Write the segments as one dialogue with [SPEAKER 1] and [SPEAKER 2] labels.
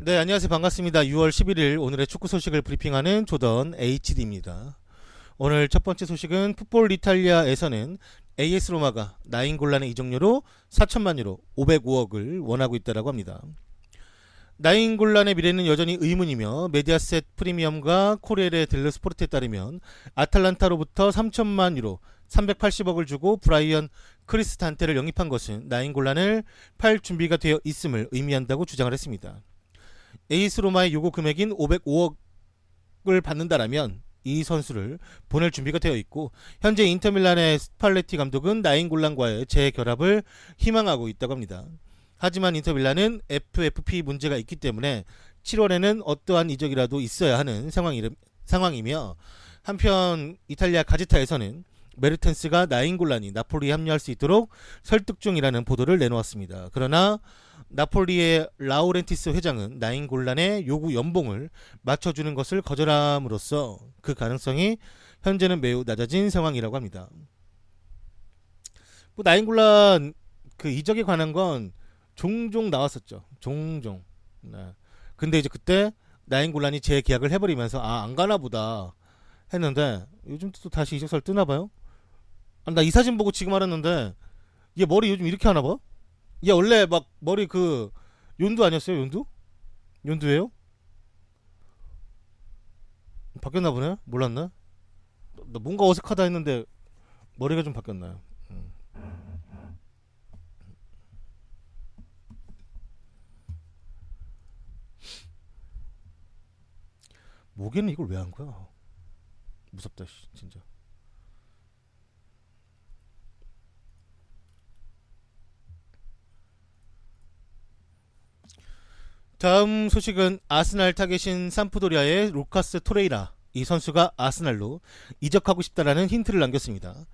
[SPEAKER 1] 네, 안녕하세요. 반갑습니다. 6월 11일 오늘의 축구 소식을 브리핑하는 조던 HD입니다. 오늘 첫 번째 소식은 풋볼 이탈리아에서는 AS 로마가 나인골란의 이적료로 4천만 유로 505억을 원하고 있다고 합니다. 나인골란의 미래는 여전히 의문이며 메디아셋 프리미엄과 코리에르 델로 스포르트에 따르면 아탈란타로부터 3천만 유로 380억을 주고 브라이언 크리스탄테를 영입한 것은 나인골란을 팔 준비가 되어 있음을 의미한다고 주장을 했습니다. 에이스 로마의 요구 금액인 505억을 받는다라면 이 선수를 보낼 준비가 되어 있고 현재 인터밀란의 스팔레티 감독은 나인골란과의 재결합을 희망하고 있다고 합니다. 하지만 인터밀란은 FFP 문제가 있기 때문에 7월에는 어떠한 이적이라도 있어야 하는 상황이며 한편 이탈리아 가제타에서는 메르텐스가 나인골란이 나폴리에 합류할 수 있도록 설득 중이라는 보도를 내놓았습니다. 그러나 나폴리의 라우렌티스 회장은 나인골란의 요구 연봉을 맞춰주는 것을 거절함으로써 그 가능성이 현재는 매우 낮아진 상황이라고 합니다. 뭐 나인골란 그 이적에 관한 건 종종 나왔었죠. 종종. 네. 근데 이제 그때 나인골란이 재계약을 해버리면서 안 가나 보다 했는데 요즘 또 다시 이적설 뜨나 봐요. 나 이 사진 보고 지금 알았는데 얘 머리 요즘 이렇게 하나 봐? 얘 원래 막 머리 그 연두 아니었어요? 연두? 연두예요? 바뀌었나 보네? 몰랐나? 나 뭔가 어색하다 했는데 머리가 좀 바뀌었나요? 목에는 이걸 왜 한 거야? 무섭다 진짜. 다음 소식은 아스날 타겟인 삼프도리아의 루카스 토레이라 이 선수가 아스날로 이적하고 싶다라는 힌트를 남겼습니다.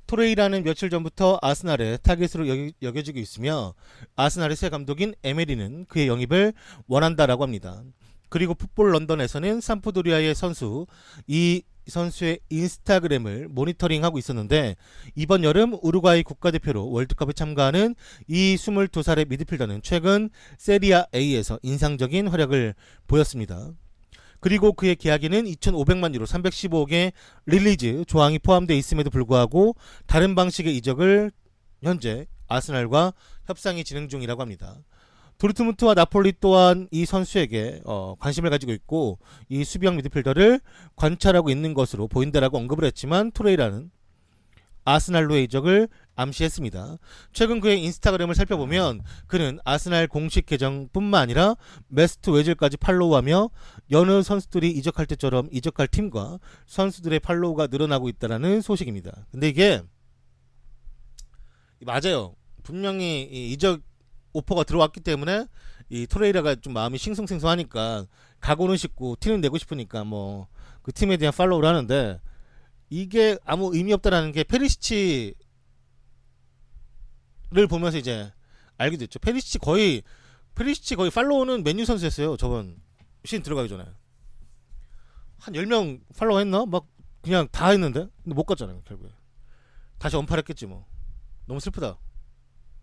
[SPEAKER 1] 토레이라는 며칠 전부터 아스날의 타겟으로 여겨지고 있으며 아스날의 새 감독인 에메리는 그의 영입을 원한다라고 합니다. 그리고 풋볼 런던에서는 삼프도리아의 선수 이 선수의 인스타그램을 모니터링하고 있었는데 이번 여름 우루과이 국가대표로 월드컵에 참가하는 이 22살의 미드필더는 최근 세리아 A에서 인상적인 활약을 보였습니다. 그리고 그의 계약에는 2,500만 유로 315억의 릴리즈 조항이 포함되어 있음에도 불구하고 다른 방식의 이적을 현재 아스날과 협상이 진행 중이라고 합니다. 도르트문트와 나폴리 또한 이 선수에게 관심을 가지고 있고 이 수비형 미드필더를 관찰하고 있는 것으로 보인다라고 언급을 했지만 토레이라는 아스날로의 이적을 암시했습니다. 최근 그의 인스타그램을 살펴보면 그는 아스날 공식 계정뿐만 아니라 메스트 외질까지 팔로우하며 여느 선수들이 이적할 때처럼 이적할 팀과 선수들의 팔로우가 늘어나고 있다는 소식입니다. 근데 이게 맞아요. 분명히 이적 오퍼가 들어왔기 때문에 이 토레이라가 좀 마음이 싱숭생숭하니까 각오는 싶고 티는 내고 싶으니까 뭐 그 팀에 대한 팔로우를 하는데 이게 아무 의미 없다라는 게 페리시치를 보면서 이제 알게 됐죠. 페리시치 거의 팔로우는 맨유 선수였어요. 저번 시즌 들어가기 전에 한 10명 팔로우 했나? 막 그냥 다 했는데 근데 못 갔잖아요. 결국에 다시 언팔했겠지 뭐. 너무 슬프다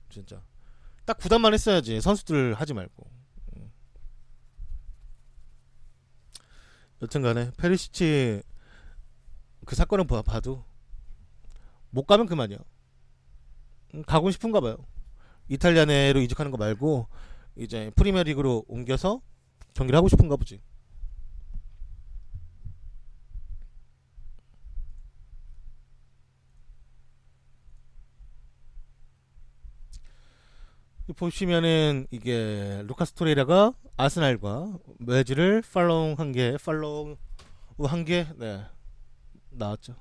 [SPEAKER 1] 진짜. 딱 구단만 했어야지 선수들 하지 말고. 여튼간에 페리시치 그 사건을 봐도 못 가면 그만이야. 가고 싶은가 봐요. 이탈리아 내로 이적하는 거 말고 이제 프리미어리그로 옮겨서 경기를 하고 싶은가 보지. 보시면은 이게 루카스 토레이라가 아스날과 매즈를 팔로우 한 게 네, 나왔죠.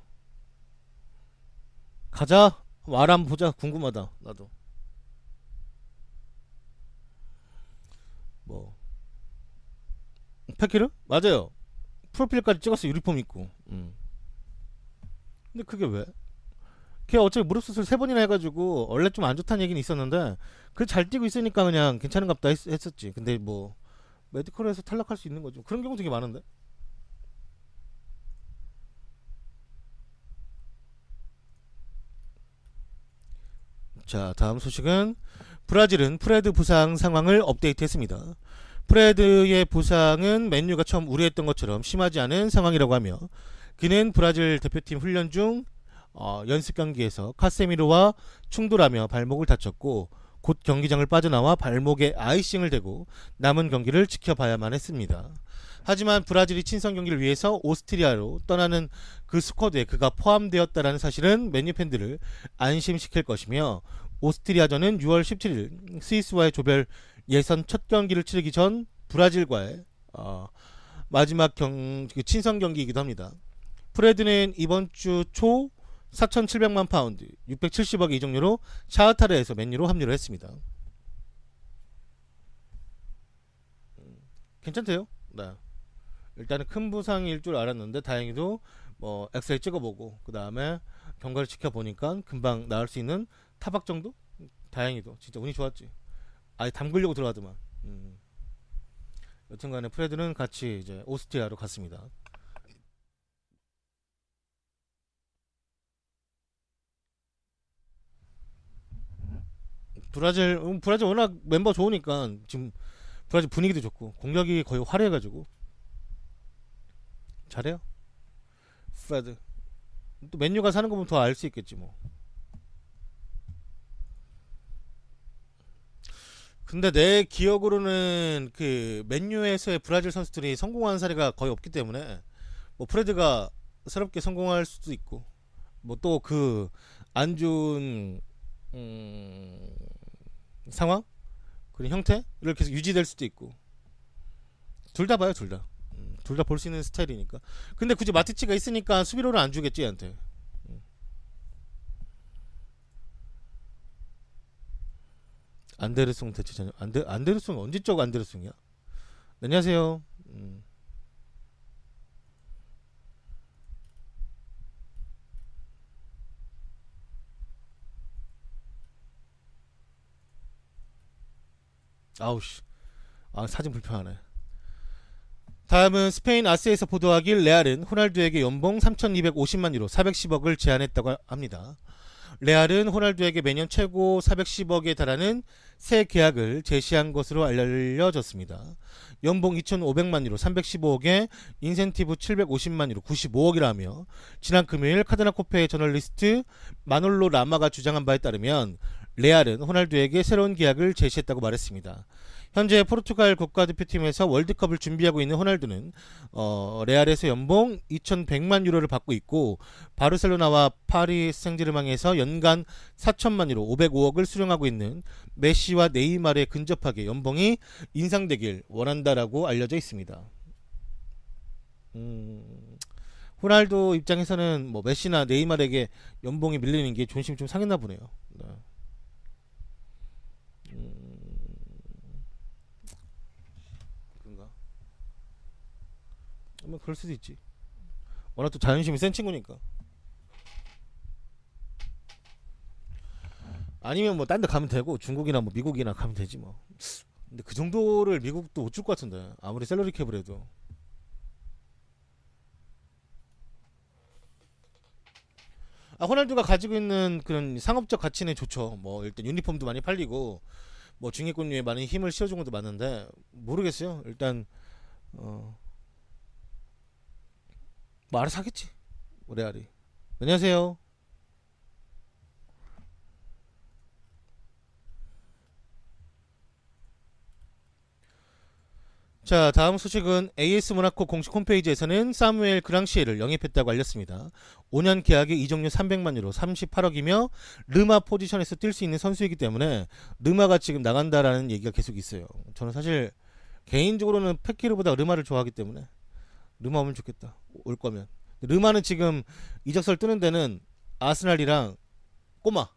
[SPEAKER 1] 가자. 말 한번 보자. 궁금하다. 나도. 뭐 패키를? 맞아요. 프로필까지 찍었어. 유니폼 입고. 근데 그게 왜? 걔 어차피 무릎 수술 3번이나 해가지고 원래 좀 안 좋다는 얘기는 있었는데 그 잘 뛰고 있으니까 그냥 괜찮은갑다 했었지. 근데 뭐 메디컬에서 탈락할 수 있는 거죠. 그런 경우 되게 많은데. 자, 다음 소식은 브라질은 프레드 부상 상황을 업데이트했습니다. 프레드의 부상은 맨유가 처음 우려했던 것처럼 심하지 않은 상황이라고 하며 그는 브라질 대표팀 훈련 중 연습 경기에서 카세미로와 충돌하며 발목을 다쳤고 곧 경기장을 빠져나와 발목에 아이싱을 대고 남은 경기를 지켜봐야만 했습니다. 하지만 브라질이 친선 경기를 위해서 오스트리아로 떠나는 그 스쿼드에 그가 포함되었다는 사실은 맨유 팬들을 안심시킬 것이며 오스트리아전은 6월 17일 스위스와의 조별 예선 첫 경기를 치르기 전 브라질과의 마지막 친선 경기이기도 합니다. 프레드는 이번 주 초 4,700만 파운드, 670억의 이적료로 샤흐타르에서 맨유로 합류를 했습니다. 괜찮대요. 네. 일단은 큰 부상일 줄 알았는데 다행히도 뭐 엑스레이 찍어보고 그 다음에 경과를 지켜보니까 금방 나을 수 있는 타박 정도? 다행히도 진짜 운이 좋았지. 아예 담그려고 들어가더만. 여튼간에 프레드는 같이 이제 오스트리아로 갔습니다. 브라질 워낙 멤버 좋으니까 지금 브라질 분위기도 좋고 공격이 거의 화려해가지고 잘해요. 프레드 또 맨유가 사는 거 보면 더 알 수 있겠지 뭐. 근데 내 기억으로는 그 맨유에서의 브라질 선수들이 성공한 사례가 거의 없기 때문에 뭐 프레드가 새롭게 성공할 수도 있고 뭐 또 그 안 좋은 상황 그런 형태를 계속 유지될 수도 있고 둘 다 봐요 둘 다. 둘 다 볼 수 있는 스타일이니까. 근데 굳이 마티치가 있으니까 수비로는 안 주겠지 얘한테. 안데르송 대체 전혀 안데르송 언제적 안데르송이야? 안녕하세요. 아우씨. 아 사진 불편하네. 다음은 스페인 아스에서 보도하길 레알은 호날두에게 연봉 3,250만 유로 410억을 제안했다고 합니다. 레알은 호날두에게 매년 최고 410억에 달하는 새 계약을 제시한 것으로 알려졌습니다. 연봉 2,500만 유로 315억에 인센티브 750만 유로 95억이라며 지난 금요일 카드나 코페의 저널리스트 마놀로 라마가 주장한 바에 따르면 레알은 호날두에게 새로운 계약을 제시했다고 말했습니다. 현재 포르투갈 국가대표팀에서 월드컵을 준비하고 있는 호날두는 레알에서 연봉 2,100만 유로를 받고 있고 바르셀로나와 파리 생제르맹에서 연간 4천만 유로 505억을 수령하고 있는 메시와 네이마르에 근접하게 연봉이 인상되길 원한다라고 알려져 있습니다. 호날두 입장에서는 뭐 메시나 네이마르에게 연봉이 밀리는 게 존심이 좀 상했나 보네요. 네. 뭐 그럴 수도 있지. 워낙 또 자존심이 센 친구니까. 아니면 뭐 딴 데 가면 되고 중국이나 뭐 미국이나 가면 되지 뭐. 근데 그 정도를 미국도 못 줄 것 같은데 아무리 셀러리 캡을 해도. 호날두가 가지고 있는 그런 상업적 가치는 좋죠. 뭐 일단 유니폼도 많이 팔리고 뭐 중위권류에 많은 힘을 실어준 것도 많은데 모르겠어요. 일단 뭐 알아서 하겠지. 레알이. 안녕하세요. 자, 다음 소식은 AS 모나코 공식 홈페이지에서는 사무엘 그랑시에를 영입했다고 알렸습니다. 5년 계약에 이적료 300만 유로 38억이며 르마 포지션에서 뛸 수 있는 선수이기 때문에 르마가 지금 나간다라는 얘기가 계속 있어요. 저는 사실 개인적으로는 페키르보다 르마를 좋아하기 때문에 르마 오면 좋겠다. 올 거면. 르마는 지금 이적설 뜨는 데는 아스날이랑 꼬마.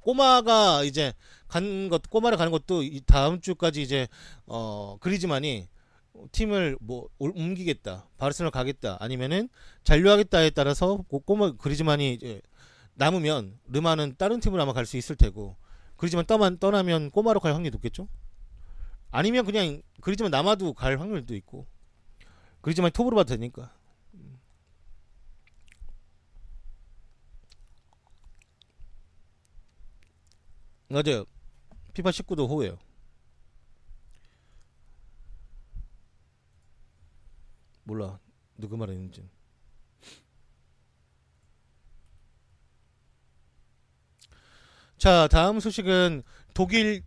[SPEAKER 1] 꼬마가 이제 꼬마를 가는 것도 다음 주까지 이제 그리즈만이 팀을 뭐 옮기겠다, 바르셀로나 가겠다, 아니면은 잔류하겠다에 따라서 꼬마 그리즈만이 이제 남으면 르마는 다른 팀으로 아마 갈 수 있을 테고 그리즈만 떠나면 꼬마로 갈 확률이 높겠죠. 아니면 그냥 그리즈만 남아도 갈 확률도 있고 그리즈만이 톱으로 봐도 되니까. 맞아요. 피파 19도 호예요. 몰라 누구 말했는지. 자, 다음 소식은 독일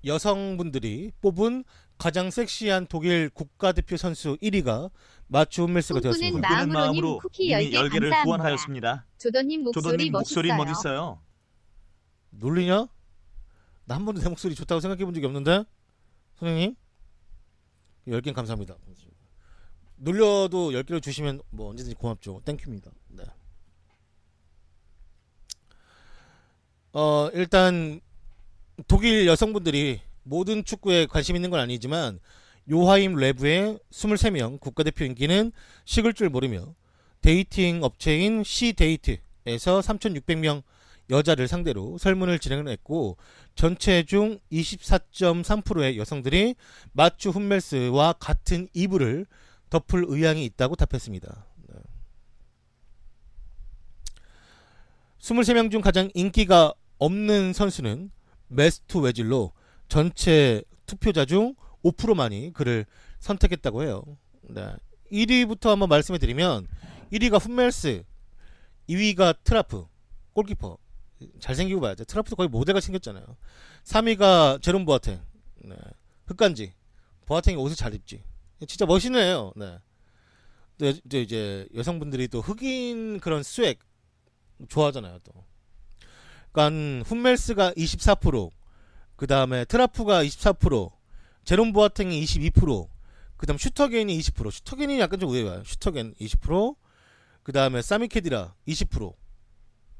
[SPEAKER 1] 여성분들이 뽑은 가장 섹시한 독일 국가대표 선수 1위가 마츠 훈멜스가 되었습니다.
[SPEAKER 2] 꿈꾸는 마음으로
[SPEAKER 3] 쿠키
[SPEAKER 2] 이미
[SPEAKER 3] 10개
[SPEAKER 2] 10개를
[SPEAKER 3] 감사합니다.
[SPEAKER 2] 후원하였습니다.
[SPEAKER 3] 조던님
[SPEAKER 2] 조던님 목소리
[SPEAKER 3] 멋있어요.
[SPEAKER 2] 멋있어요.
[SPEAKER 1] 놀리냐? 나 한 번도 내 목소리 좋다고 생각해 본 적이 없는데? 선생님? 10개 감사합니다. 놀려도 10개를 주시면 뭐 언제든지 고맙죠. 땡큐입니다. 네. 일단 독일 여성분들이 모든 축구에 관심 있는 건 아니지만 요하임 레브의 23명 국가대표 인기는 식을 줄 모르며 데이팅 업체인 C데이트에서 3,600명 여자를 상대로 설문을 진행을 했고 전체 중 24.3%의 여성들이 마츠 훈멜스와 같은 이불을 덮을 의향이 있다고 답했습니다. 23명 중 가장 인기가 없는 선수는 메스투 웨질로 전체 투표자 중 5%만이 그를 선택했다고 해요. 네. 1위부터 한번 말씀해 드리면 1위가 훈멜스, 2위가 트라프, 골키퍼. 잘생기고 봐야죠. 트라프도 거의 모델같이 생겼잖아요. 3위가 제롬 보아탱. 네. 흑간지. 보아탱이 옷을 잘 입지. 진짜 멋있네요. 네. 이제 여성분들이 또 흑인 그런 스웩 좋아하잖아요. 또. 그러니까 훈멜스가 24%, 그 다음에 트라프가 24%, 제롬 보아탱이 22%, 그 다음 슈터겐이 20%. 슈터겐이 약간 좀 의외와요. 슈터겐 20%, 그 다음에 사미 캐디라 20%,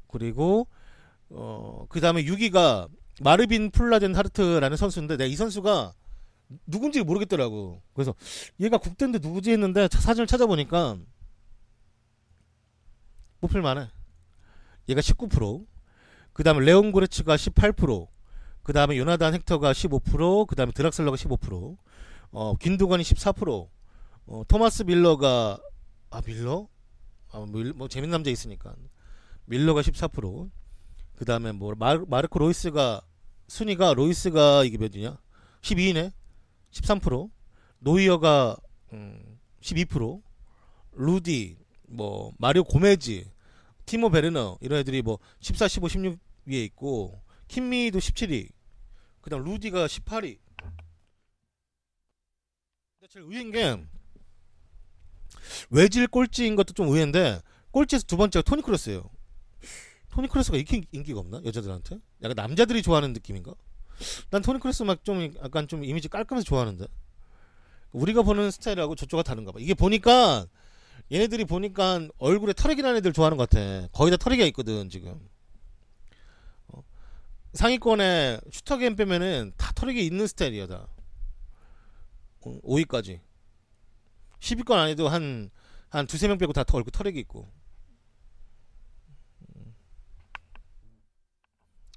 [SPEAKER 1] 그리고 그 다음에 6위가 마르빈 플라덴 하르트라는 선수인데 내가 이 선수가 누군지 모르겠더라고. 그래서 얘가 국대인데 누구지 했는데 사진을 찾아보니까 뽑힐만해. 얘가 19%, 그 다음에 레온 고레츠가 18%, 그 다음에 요나단 헥터가 15%, 그 다음에 드락슬러가 15%, 균도건이 14%, 토마스 밀러가 밀러? 뭐 재밌는 남자 있으니까 밀러가 14%, 그 다음에 뭐 마르코 로이스가 순위가 로이스가 이게 몇이냐? 12위네. 13%, 노이어가 12%, 루디, 뭐 마리오 고메즈, 티모 베르너 이런 애들이 뭐 14, 15, 16 위에 있고 킴미도 17위, 그 다음 루디가 18위. 근데 제일 의외인 게 외질 꼴찌인 것도 좀 의외인데 꼴찌에서 두 번째가 토니 크로스예요. 토니 크로스가 이렇게 인기가 없나? 여자들한테? 약간 남자들이 좋아하는 느낌인가? 난 토니 크로스 막 좀 약간 좀 이미지 깔끔해서 좋아하는데 우리가 보는 스타일하고 저쪽가 다른가 봐. 이게 보니까 얘네들이 보니까 얼굴에 털이 나는 애들 좋아하는 것 같아. 거의 다 털이가 있거든 지금. 상위권에 슈터겐 빼면은 다 털이 있는 스타일이야 다. 5위까지. 10위권 안에도 한 두세 명 빼고 다 얼굴 털이 있고.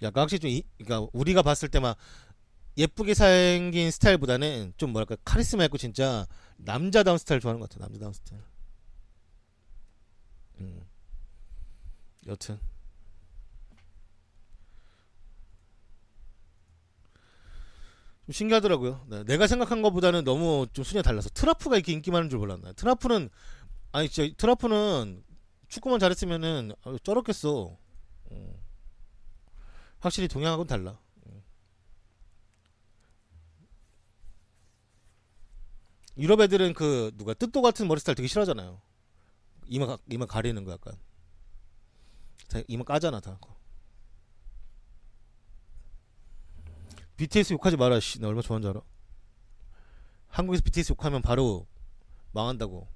[SPEAKER 1] 약간 확실히 좀 그러니까 우리가 봤을 때 막 예쁘게 생긴 스타일보다는 좀 뭐랄까 카리스마 있고 진짜 남자다운 스타일 좋아하는 것 같아. 남자다운 스타일. 여튼 좀 신기하더라고요. 네, 내가 생각한 것보다는 너무 좀 순위가 달라서 트라프가 이렇게 인기 많은 줄 몰랐네. 트라프는 축구만 잘했으면은 쩔었겠어. 확실히 동양하고는 달라. 유럽 애들은 그 누가 뜻도 같은 머리 스타일 되게 싫어하잖아요. 이마 가리는 거 약간. 이마 까잖아 다. BTS 욕하지 마라. 씨, 나 얼마 좋아하는 줄 알아? 한국에서 BTS 욕하면 바로 망한다고.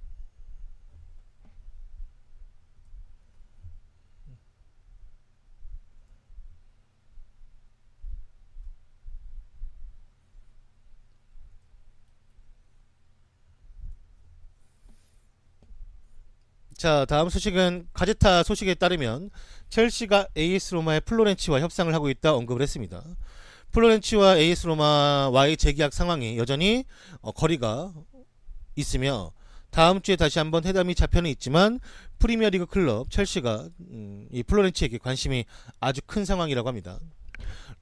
[SPEAKER 1] 자, 다음 소식은 가제타 소식에 따르면 첼시가 AS 로마의 플로렌치와 협상을 하고 있다 언급을 했습니다. 플로렌치와 AS 로마와의 재계약 상황이 여전히 거리가 있으며 다음 주에 다시 한번 회담이 잡혀는 있지만 프리미어리그 클럽 첼시가 이 플로렌치에게 관심이 아주 큰 상황이라고 합니다.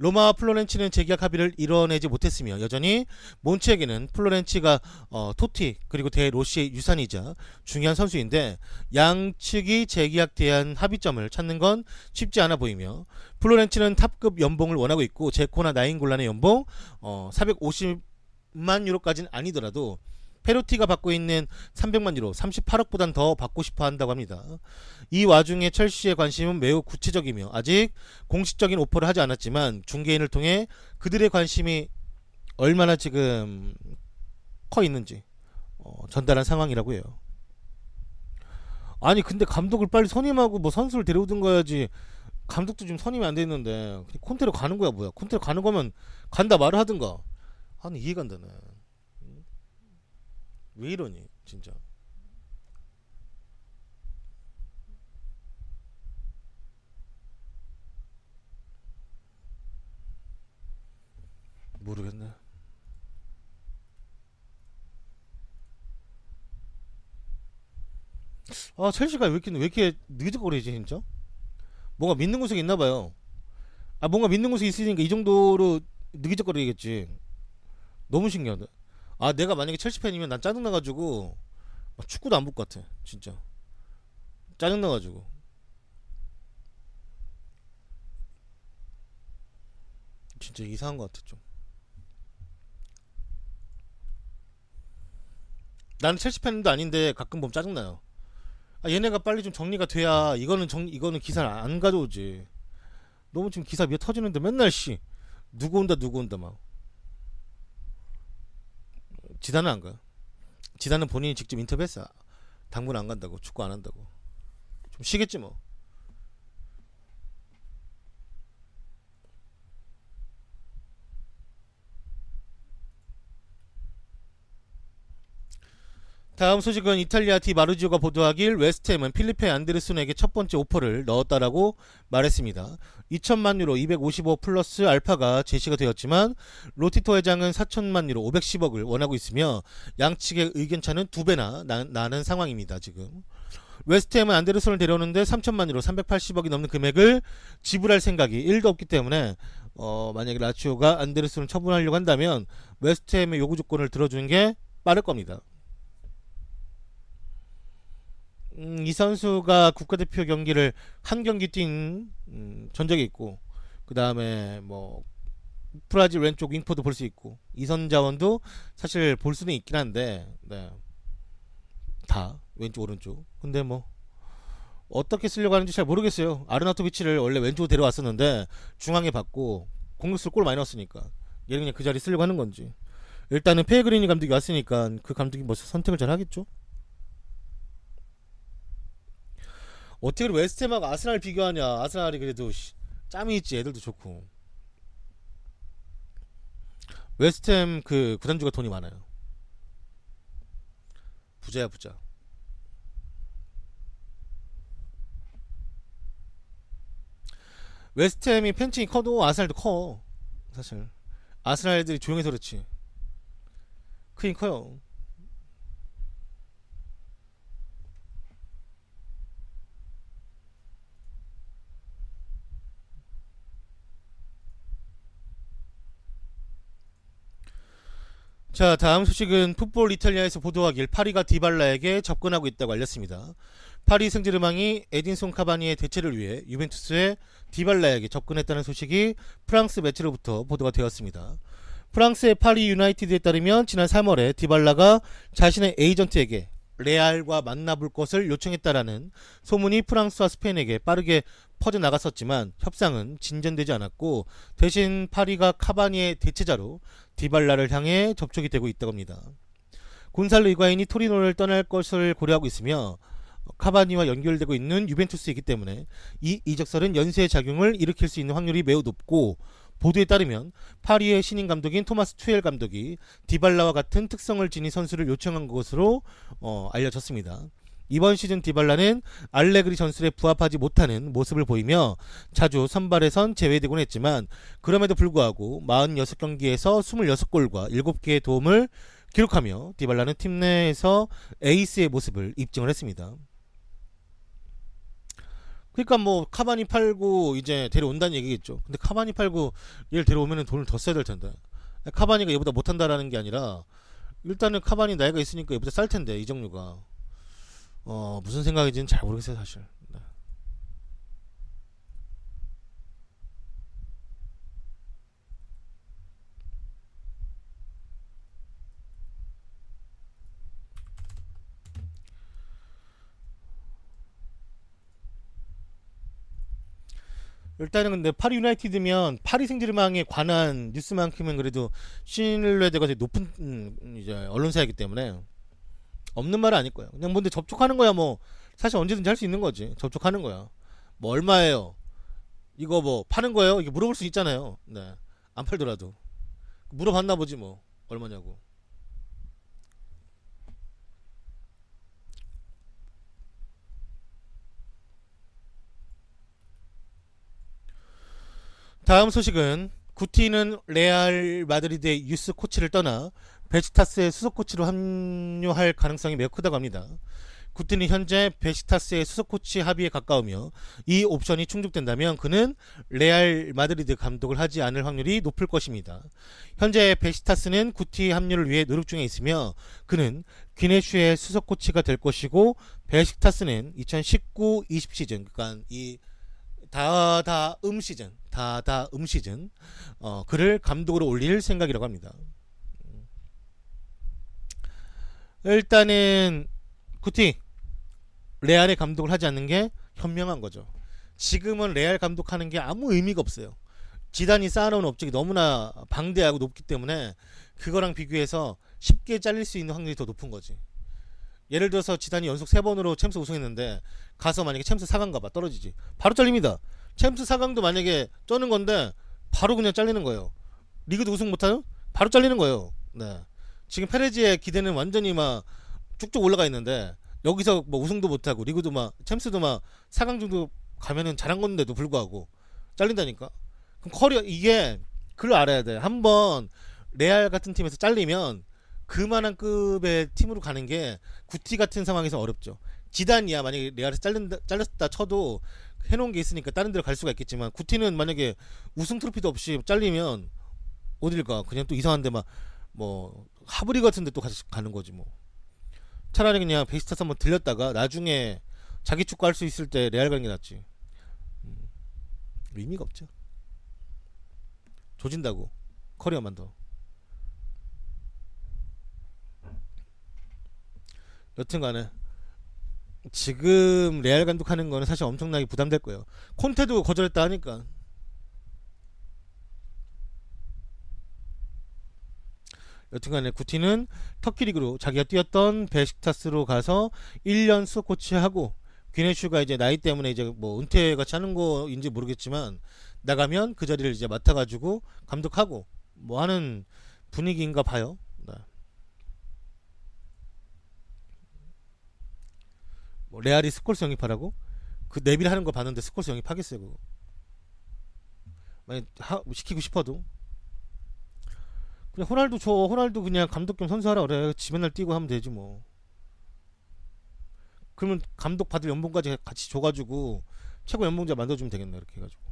[SPEAKER 1] 로마와 플로렌치는 재계약 합의를 이뤄내지 못했으며 여전히 몬치에게는 플로렌치가 토티 그리고 대 로시의 유산이자 중요한 선수인데 양측이 재계약 대한 합의점을 찾는 건 쉽지 않아 보이며 플로렌치는 탑급 연봉을 원하고 있고 제코나 나인골란의 연봉 450만 유로까지는 아니더라도 페로티가 받고 있는 300만 유로 38억보단 더 받고 싶어 한다고 합니다. 이 와중에 첼시의 관심은 매우 구체적이며 아직 공식적인 오퍼를 하지 않았지만 중개인을 통해 그들의 관심이 얼마나 지금 커 있는지 전달한 상황이라고 해요. 아니 근데 감독을 빨리 선임하고 뭐 선수를 데려오든가 해야지. 감독도 지금 선임이 안 돼 있는데 콘테로 가는 거야 뭐야. 콘테로 가는 거면 간다 말을 하든가. 아니 이해가 안 되네. 왜 이러니 진짜. 모르겠네. 아 첼시가 왜 이렇게 늦적거리지 진짜. 뭔가 믿는 구석이 있나봐요. 아 뭔가 믿는 구석이 있으니까 이 정도로 느기적거리겠지. 너무 신기하다. 아 내가 만약에 첼시 팬이면 난 짜증나가지고 막 축구도 안 볼 것 같아 진짜. 짜증나가지고. 진짜 이상한 것 같아 좀. 나는 첼시 팬도 아닌데 가끔 보면 짜증나요. 아 얘네가 빨리 좀 정리가 돼야 이거는 기사를 안 가져오지. 너무 지금 기사 미어 터지는데 맨날 씨 누구 온다 막. 지단은 안 가요. 지단은 본인이 직접 인터뷰했어. 당분 안 간다고. 축구 안 한다고. 좀 쉬겠지 뭐. 다음 소식은 이탈리아 디 마르지오가 보도하길 웨스트햄은 필리페 안데르슨에게 첫 번째 오퍼를 넣었다라고 말했습니다. 2천만 유로 255 플러스 알파가 제시가 되었지만 로티토 회장은 4천만 유로 510억을 원하고 있으며 양측의 의견차는 두 배나 나는 상황입니다. 지금 웨스트햄은 안데르슨을 데려오는데 3천만 유로 380억이 넘는 금액을 지불할 생각이 1도 없기 때문에 만약에 라치오가 안데르슨을 처분하려고 한다면 웨스트햄의 요구 조건을 들어주는 게 빠를 겁니다. 이 선수가 국가대표 경기를 한 경기 뛴 전적이 있고 그 다음에 뭐 브라질 왼쪽 윙포도 볼 수 있고 이선 자원도 사실 볼 수는 있긴 한데 네. 다 왼쪽 오른쪽. 근데 뭐 어떻게 쓰려고 하는지 잘 모르겠어요. 아르나토비치를 원래 왼쪽으로 데려왔었는데 중앙에 받고 공격수를 골 많이 넣었으니까 얘는 그냥 그 자리 쓰려고 하는 건지. 일단은 페그리니 감독이 왔으니까 그 감독이 뭐 선택을 잘 하겠죠. 어떻게 웨스트햄하고 아스날 비교하냐. 아스날이 그래도 짬이 있지. 애들도 좋고. 웨스트햄 그 구단주가 돈이 많아요. 부자야 부자. 웨스트햄이 팬층이 커도 아스날도 커. 사실 아스날 애들이 조용해서 그렇지 크긴 커요. 자 다음 소식은 풋볼 이탈리아에서 보도하길 파리가 디발라에게 접근하고 있다고 알렸습니다. 파리 생제르맹이 에딘손 카바니의 대체를 위해 유벤투스의 디발라에게 접근했다는 소식이 프랑스 매체로부터 보도가 되었습니다. 프랑스의 파리 유나이티드에 따르면 지난 3월에 디발라가 자신의 에이전트에게 레알과 만나볼 것을 요청했다라는 소문이 프랑스와 스페인에게 빠르게 퍼져나갔었지만 협상은 진전되지 않았고 대신 파리가 카바니의 대체자로 디발라를 향해 접촉이 되고 있다고 합니다. 곤살로 이과인이 토리노를 떠날 것을 고려하고 있으며 카바니와 연결되고 있는 유벤투스이기 때문에 이 이적설은 연쇄 작용을 일으킬 수 있는 확률이 매우 높고 보도에 따르면 파리의 신인 감독인 토마스 투엘 감독이 디발라와 같은 특성을 지닌 선수를 요청한 것으로 알려졌습니다. 이번 시즌 디발라는 알레그리 전술에 부합하지 못하는 모습을 보이며 자주 선발에선 제외되곤 했지만 그럼에도 불구하고 46경기에서 26골과 7개의 도움을 기록하며 디발라는 팀 내에서 에이스의 모습을 입증을 했습니다. 그러니까 뭐 카바니 팔고 이제 데려온다는 얘기겠죠. 근데 카바니 팔고 얘를 데려오면은 돈을 더 써야 될 텐데. 카바니가 얘보다 못한다라는 게 아니라 일단은 카바니 나이가 있으니까 얘보다 쌀 텐데 이적료가. 무슨 생각인지는 잘 모르겠어요 사실. 네. 일단은 근데 파리 유나이티드면 파리 생제르맹에 관한 뉴스만큼은 그래도 신뢰도가 되게 높은 이제 언론사이기 때문에 없는 말은 아닐 거예요. 그냥 뭔데 접촉하는 거야 뭐 사실 언제든지 할 수 있는 거지. 접촉하는 거야. 뭐 얼마예요? 이거 뭐 파는 거예요? 이게 물어볼 수 있잖아요. 네. 안 팔더라도 물어봤나 보지 뭐 얼마냐고. 다음 소식은 구티는 레알 마드리드의 유스 코치를 떠나 베시타스의 수석 코치로 합류할 가능성이 매우 크다고 합니다. 구티는 현재 베시타스의 수석 코치 합의에 가까우며 이 옵션이 충족된다면 그는 레알 마드리드 감독을 하지 않을 확률이 높을 것입니다. 현재 베시타스는 구티 합류를 위해 노력 중에 있으며 그는 귀네슈의 수석 코치가 될 것이고 베시타스는 2019-20 시즌 그러니까 이 다다음 시즌 그를 감독으로 올릴 생각이라고 합니다. 일단은 구티 레알의 감독을 하지 않는 게 현명한 거죠. 지금은 레알 감독하는 게 아무 의미가 없어요. 지단이 쌓아놓은 업적이 너무나 방대하고 높기 때문에 그거랑 비교해서 쉽게 잘릴 수 있는 확률이 더 높은 거지. 예를 들어서 지단이 연속 3번으로 챔스 우승했는데 가서 만약에 챔스 4강 가봐 떨어지지 바로 잘립니다. 챔스 4강도 만약에 쩌는 건데 바로 그냥 잘리는 거예요. 리그도 우승 못하는 바로 잘리는 거예요. 네. 지금 페레지의 기대는 완전히 막 쭉쭉 올라가 있는데 여기서 뭐 우승도 못하고 리그도 막 챔스도 막 4강 정도 가면은 잘한 건데도 불구하고 잘린다니까. 그럼 커리어 이게 그걸 알아야 돼. 한번 레알 같은 팀에서 잘리면 그만한 급의 팀으로 가는 게 구티 같은 상황에서 어렵죠. 지단이야 만약에 레알에서 잘렸다 쳐도 해놓은 게 있으니까 다른 데로 갈 수가 있겠지만 구티는 만약에 우승 트로피도 없이 잘리면 어딜 가? 그냥 또 이상한데 막 뭐 하브리 같은 데 또 가는 거지 뭐. 차라리 그냥 베시타스 한번 들렸다가 나중에 자기 축구 할 수 있을 때 레알 가는 게 낫지. 의미가 없죠. 조진다고 커리어만 더. 여튼간에 지금 레알 감독하는 거는 사실 엄청나게 부담될 거예요. 콘테도 거절했다 하니까. 여튼간에 구티는 터키 리그로 자기가 뛰었던 베식타스로 가서 1년 수석 코치하고 귀네슈가 이제 나이 때문에 이제 뭐 은퇴 같이 하는 거인지 모르겠지만 나가면 그 자리를 이제 맡아가지고 감독하고 뭐 하는 분위기인가 봐요. 네. 뭐 레알이 스콜스 영입하라고? 그 내빌 하는 거 봤는데 스콜스 영입하겠어요 그거. 만약 시키고 싶어도 그냥 호날두 그냥 감독 겸 선수하라 그래. 지 맨날 뛰고 하면 되지 뭐. 그러면 감독 받을 연봉까지 같이 줘가지고 최고 연봉자 만들어주면 되겠네 이렇게 해가지고.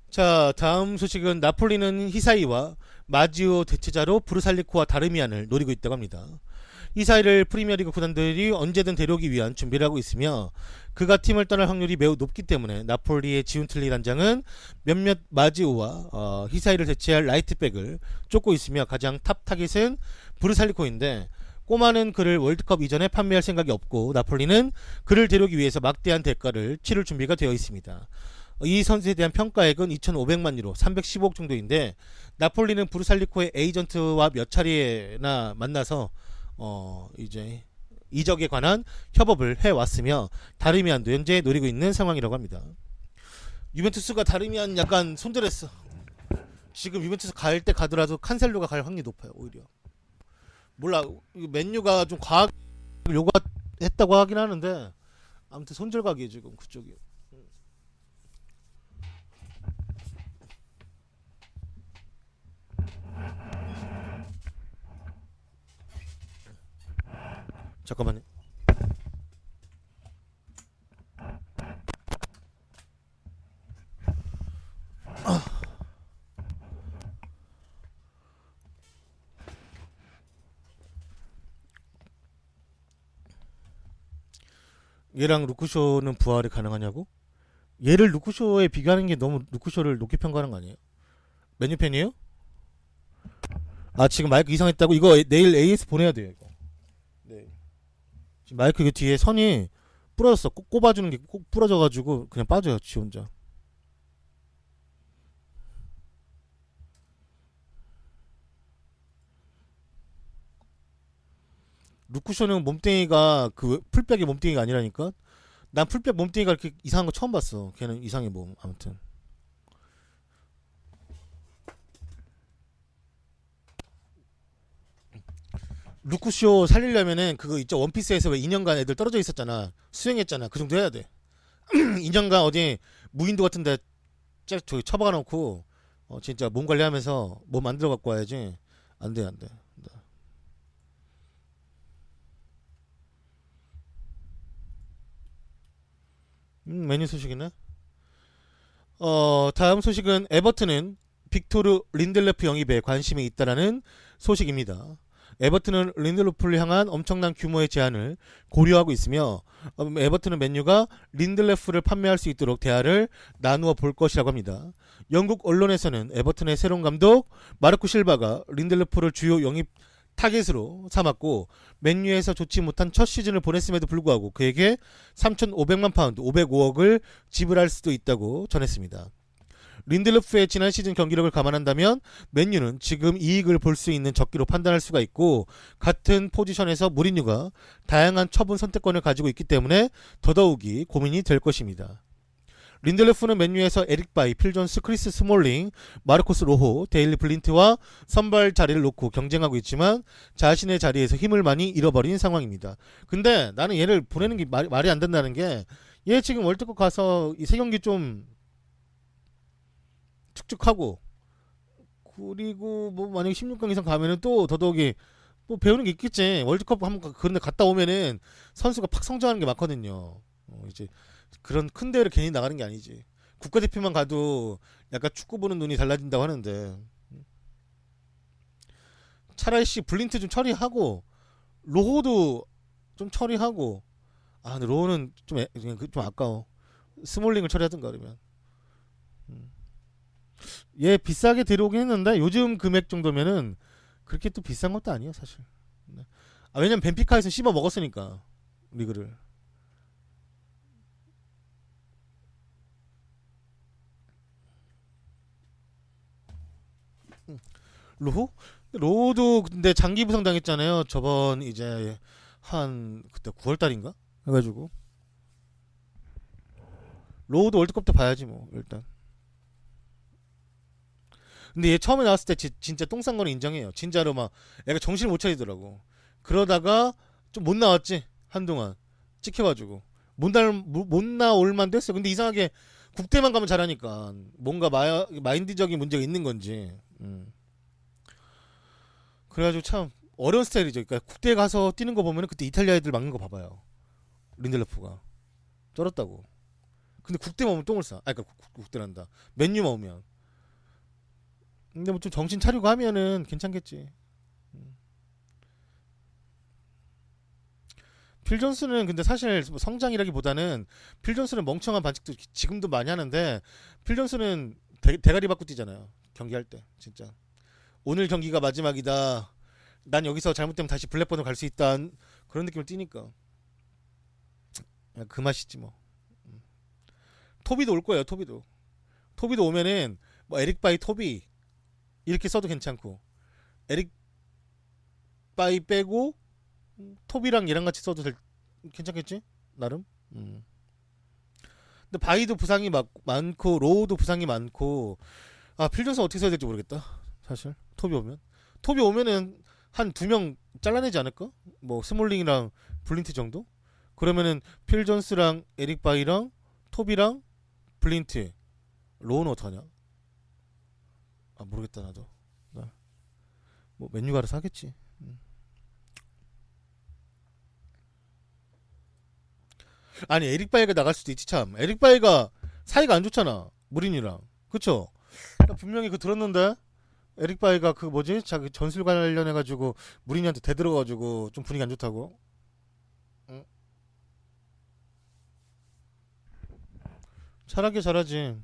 [SPEAKER 1] 자 다음 소식은 나폴리는 히사이와 마지오 대체자로 브루살리코와 다르미안을 노리고 있다고 합니다. 히사이를 프리미어리그 구단들이 언제든 데려오기 위한 준비를 하고 있으며 그가 팀을 떠날 확률이 매우 높기 때문에 나폴리의 지운틀리 단장은 몇몇 마지오와 히사이를 대체할 라이트백을 쫓고 있으며 가장 탑 타깃은 브루살리코인데 꼬마는 그를 월드컵 이전에 판매할 생각이 없고 나폴리는 그를 데려오기 위해서 막대한 대가를 치를 준비가 되어 있습니다. 이 선수에 대한 평가액은 2,500만 유로 315억 정도인데 나폴리는 브루살리코의 에이전트와 몇 차례나 만나서 이제 이적에 관한 협업을 해왔으며 다르미안도 현재 노리고 있는 상황이라고 합니다. 유벤투스가 다르미안 약간 손절했어. 지금 유벤투스 갈 때 가더라도 칸셀로가 갈 확률이 높아요. 오히려 몰라 맨유가 좀 과하게 요구했다고 하긴 하는데 아무튼 손절각이에요 지금 그쪽이. 잠깐만요. 얘랑 루크쇼는 부활이 가능하냐고? 얘를 루크쇼에 비교하는 게 너무 루크쇼를 높게 평가하는 거 아니에요? 메뉴팬이에요? 아 지금 마이크 이상했다고? 이거 내일 AS 보내야 돼요 이거. 네. 지금 마이크 그 뒤에 선이 부러졌어. 꼽아주는 게 꼭 부러져가지고 그냥 빠져요 지 혼자. 루크쇼는 몸뚱이가 그 풀백의 몸뚱이가 아니라니까. 난 풀백 몸뚱이가 이렇게 이상한 거 처음 봤어. 걔는 이상해 몸. 아무튼 루크쇼 살리려면은 그거 있죠. 원피스에서 왜 2년간 애들 떨어져 있었잖아. 수행했잖아. 그 정도 해야 돼. 2년간 어디 무인도 같은데 저기 처박아 놓고 진짜 몸 관리하면서 몸 만들어 갖고 와야지. 안 돼, 안 돼. 메뉴 소식이네. 다음 소식은 에버튼은 빅토르 린델레프 영입에 관심이 있다라는 소식입니다. 에버튼은 린델로프를 향한 엄청난 규모의 제안을 고려하고 있으며 에버튼은 맨유가 린델레프를 판매할 수 있도록 대화를 나누어 볼 것이라고 합니다. 영국 언론에서는 에버튼의 새로운 감독 마르코 실바가 린델레프를 주요 영입 타겟으로 삼았고 맨유에서 좋지 못한 첫 시즌을 보냈음에도 불구하고 그에게 3,500만 파운드 505억을 지불할 수도 있다고 전했습니다. 린델로프의 지난 시즌 경기력을 감안한다면 맨유는 지금 이익을 볼 수 있는 적기로 판단할 수가 있고 같은 포지션에서 무리뉴가 다양한 처분 선택권을 가지고 있기 때문에 더더욱이 고민이 될 것입니다. 린델로프는 맨유에서 에릭 바이, 필 존스, 크리스 스몰링, 마르코스 로호, 데일리 블린트와 선발 자리를 놓고 경쟁하고 있지만 자신의 자리에서 힘을 많이 잃어버린 상황입니다. 근데 나는 얘를 보내는 게 말이 안 된다는 게 얘 지금 월드컵 가서 이 세 경기 좀 축축하고 그리고 뭐 만약에 16강 이상 가면은 또 더더욱이 뭐 배우는 게 있겠지. 월드컵 한번 그런데 갔다 오면은 선수가 팍 성장하는 게 많거든요. 이제 그런 큰 대회를 괜히 나가는 게 아니지. 국가대표만 가도 약간 축구 보는 눈이 달라진다고 하는데 차라리 블린트 좀 처리하고 로호도 좀 처리하고 근데 로호는 좀 아까워. 스몰링을 처리하든가 그러면 얘 비싸게 데려오긴 했는데 요즘 금액 정도면은 그렇게 또 비싼 것도 아니에요 사실. 네. 왜냐면 벤피카에서 씹어 먹었으니까 리그를. 로호? 로호도 근데 장기 부상 당했잖아요. 저번 이제 한 그때 9월 달인가? 해가지고 로호도 월드컵 때 봐야지 뭐 일단. 근데 얘 처음에 나왔을 때 진짜 똥 싼 거는 인정해요. 진짜로 막 애가 정신을 못 차리더라고. 그러다가 좀 못 나왔지 한동안 찍혀가지고 못 나올 만도 했어. 근데 이상하게 국대만 가면 잘하니까 뭔가 마인드적인 문제가 있는 건지. 그래가지고 참 어려운 스타일이죠. 그러니까 국대 가서 뛰는 거 보면은 그때 이탈리아 애들 막는 거 봐봐요. 린델로프가 쩔었다고. 근데 국대만 오면 똥을 싸. 그러니까 국대란다. 맨유만 오면. 근데 뭐 좀 정신 차리고 하면은 괜찮겠지. 필 존스는 근데 사실 뭐 성장이라기보다는 필 존스는 멍청한 반칙도 지금도 많이 하는데 필 존스는 대가리 받고 뛰잖아요. 경기할 때 진짜. 오늘 경기가 마지막이다. 난 여기서 잘못되면 다시 블랙번으로 갈 수 있다. 그런 느낌을 띠니까. 그 맛이지 뭐. 토비도 올 거예요. 토비도 오면은 뭐 에릭 바이 토비 이렇게 써도 괜찮고 에릭 바이 빼고 토비랑 얘랑 같이 써도 괜찮겠지? 나름. 근데 바이도 부상이 많고 로우도 부상이 많고 필존스 어떻게 써야 될지 모르겠다. 사실 토비 오면은 한 2명 잘라내지 않을까? 뭐 스몰링이랑 블린트 정도? 그러면은 필 존스랑 에릭 바이랑 토비랑 블린트 로우는 어떡하냐? 모르겠다 나도. 뭐 맨유가 알아서 하겠지. 아니 에릭 바이가 나갈 수도 있지 참. 에릭 바이가 사이가 안 좋잖아 무린이랑. 그쵸? 나 분명히 그 들었는데 에릭 바이가 그 뭐지 자기 전술 관련해가지고 무린이한테 대들어가지고 좀 분위기 안 좋다고. 응? 잘하게 잘하지.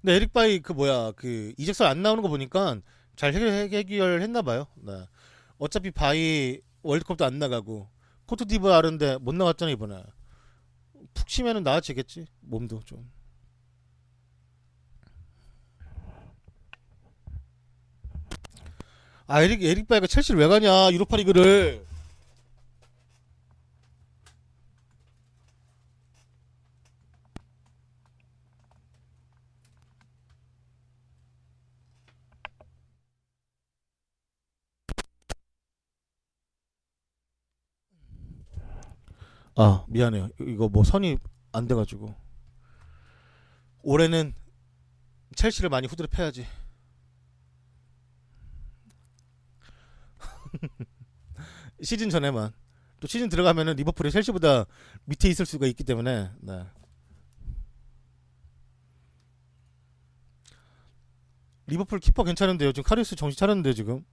[SPEAKER 1] 근데 에릭 바이 그 뭐야 그 이적설 안 나오는 거 보니까 잘 해결했나 봐요. 네. 어차피 바이 월드컵도 안 나가고 코트디부아르인데 못 나갔잖아 이번에. 푹 쉬면은 나아지겠지 몸도 좀. 아 에릭 바이가 첼시를 왜 가냐 유로파리그를. 아 미안해요 이거 뭐 선이 안 돼가지고 올해는 첼시를 많이 후드려 패야지. 시즌 전에만. 또 시즌 들어가면은 리버풀이 첼시보다 밑에 있을 수가 있기 때문에. 네. 리버풀 키퍼 괜찮은데요 지금 카리우스 정신 차렸는데 지금.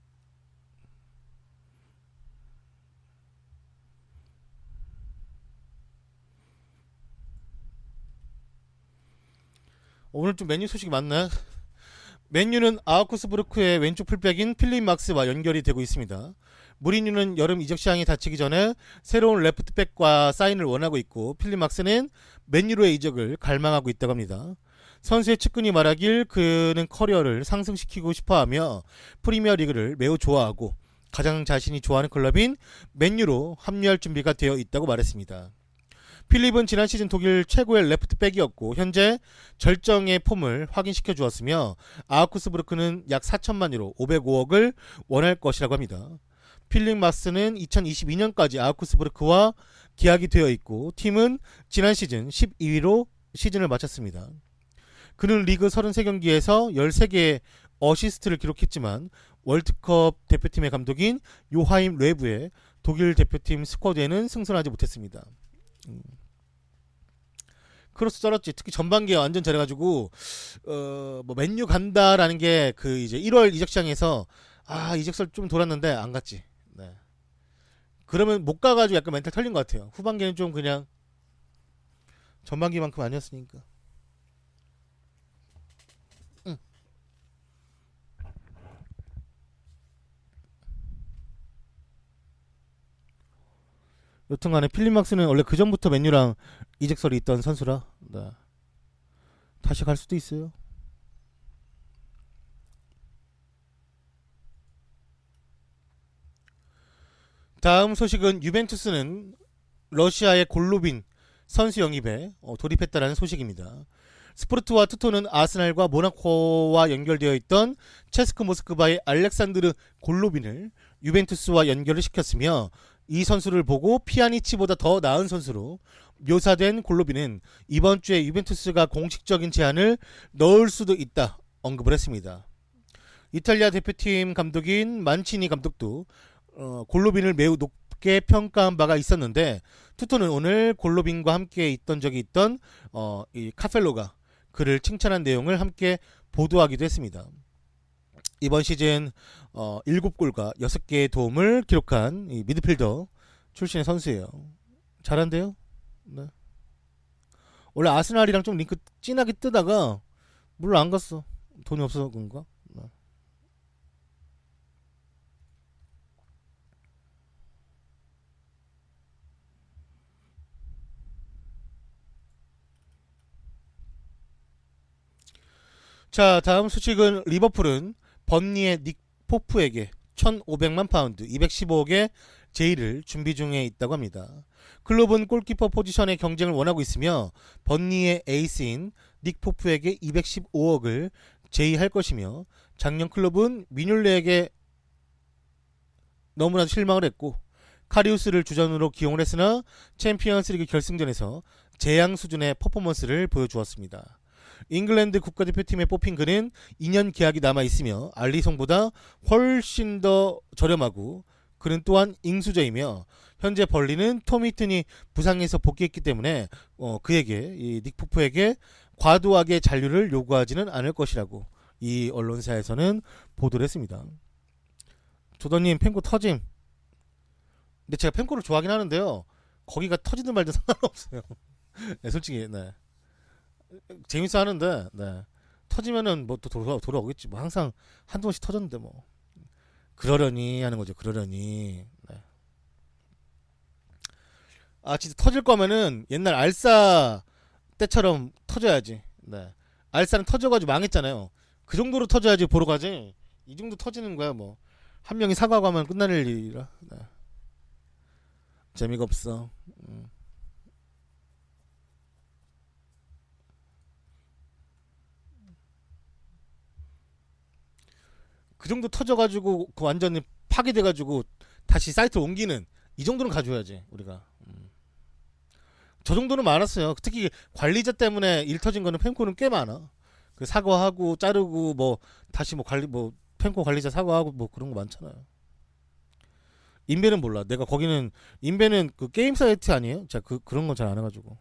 [SPEAKER 1] 오늘 좀 맨유 소식이 많네. 맨유는 아우크스부르크의 왼쪽 풀백인 필립 막스와 연결이 되고 있습니다. 무리뉴는 여름 이적 시장이 닫히기 전에 새로운 레프트백과 사인을 원하고 있고 필립 막스는 맨유로의 이적을 갈망하고 있다고 합니다. 선수의 측근이 말하길 그는 커리어를 상승시키고 싶어하며 프리미어 리그를 매우 좋아하고 가장 자신이 좋아하는 클럽인 맨유로 합류할 준비가 되어 있다고 말했습니다. 필립은 지난 시즌 독일 최고의 레프트백이었고 현재 절정의 폼을 확인시켜 주었으며 아우크스부르크는 약 4천만 유로 505억을 원할 것이라고 합니다. 필립 마스는 2022년까지 아우크스부르크와 계약이 되어 있고 팀은 지난 시즌 12위로 시즌을 마쳤습니다. 그는 리그 33경기에서 13개의 어시스트를 기록했지만 월드컵 대표팀의 감독인 요하임 레브의 독일 대표팀 스쿼드에는 승선하지 못했습니다. 크로스 쩔었지. 특히 전반기에 완전 잘해가지고 뭐 맨유 간다라는 게 그 이제 1월 이적 시장에서 아 이적설 좀 돌았는데 안 갔지. 네. 그러면 못 가가지고 약간 멘탈 털린 것 같아요. 후반기는 좀 그냥 전반기만큼 아니었으니까. 응. 여튼간에 필립 막스는 원래 그 전부터 맨유랑 이적설이 있던 선수라 네. 다시 갈 수도 있어요. 다음 소식은 유벤투스는 러시아의 골로빈 선수 영입에 돌입했다라는 소식입니다. 스포르트와 투토는 아스날과 모나코와 연결되어 있던 체스크 모스크바의 알렉산드르 골로빈을 유벤투스와 연결을 시켰으며 이 선수를 보고 피아니치보다 더 나은 선수로 묘사된 골로빈은 이번 주에 유벤투스가 공식적인 제안을 넣을 수도 있다 언급을 했습니다. 이탈리아 대표팀 감독인 만치니 감독도 골로빈을 매우 높게 평가한 바가 있었는데 투토는 오늘 골로빈과 함께 있던 적이 있던 이 카펠로가 그를 칭찬한 내용을 함께 보도하기도 했습니다. 이번 시즌 7골과 6개의 도움을 기록한 이 미드필더 출신의 선수예요. 잘한대요. 네. 원래 아스날이랑 좀 링크 진하게 뜨다가 물론 안 갔어. 돈이 없어서 그런가? 네. 자, 다음 소식은 리버풀은 번니의 닉 포프에게 1,500만 파운드, 215억의 제의를 준비 중에 있다고 합니다. 클럽은 골키퍼 포지션의 경쟁을 원하고 있으며 번니의 에이스인 닉 포프에게 215억을 제의할 것이며 작년 클럽은 미뇰레에게 너무나도 실망을 했고 카리우스를 주전으로 기용을 했으나 챔피언스리그 결승전에서 재앙 수준의 퍼포먼스를 보여주었습니다. 잉글랜드 국가대표팀에 뽑힌 그는 2년 계약이 남아있으며 알리송보다 훨씬 더 저렴하고 그는 또한 잉수저이며 현재 벌리는 톰 히튼이 부상에서 복귀했기 때문에 그에게 이 닉 푸프에게 과도하게 잔류를 요구하지는 않을 것이라고 이 언론사에서는 보도를 했습니다. 조던님 펜코 터짐. 근데 제가 펜코를 좋아하긴 하는데요. 거기가 터지든 말든 상관없어요. 네, 솔직히 네. 재밌어 하는데 네. 터지면은 뭐 또 돌아오겠지. 뭐 항상 한두 번씩 터졌는데 뭐 그러려니 하는 거죠. 그러려니. 네. 아 진짜 터질 거면은 옛날 알싸 때처럼 터져야지. 네. 알싸는 터져가지고 망했잖아요. 그 정도로 터져야지 보러 가지. 이 정도 터지는 거야 뭐. 한 명이 사과하고 하면 끝나는 일이라. 네. 재미가 없어. 그 정도 터져가지고 그 완전히 파괴돼가지고 다시 사이트를 옮기는 이 정도는 가져야지 우리가. 저 정도는 많았어요. 특히 관리자 때문에 일 터진 거는 펜코는 꽤 많아. 그 사과하고 자르고 뭐 다시 뭐 관리 뭐 펜코 관리자 사과하고 뭐 그런 거 많잖아요. 인베는 몰라. 내가 거기는 인베는 그 게임 사이트 아니에요? 제가 그런 건 잘 안 해가지고.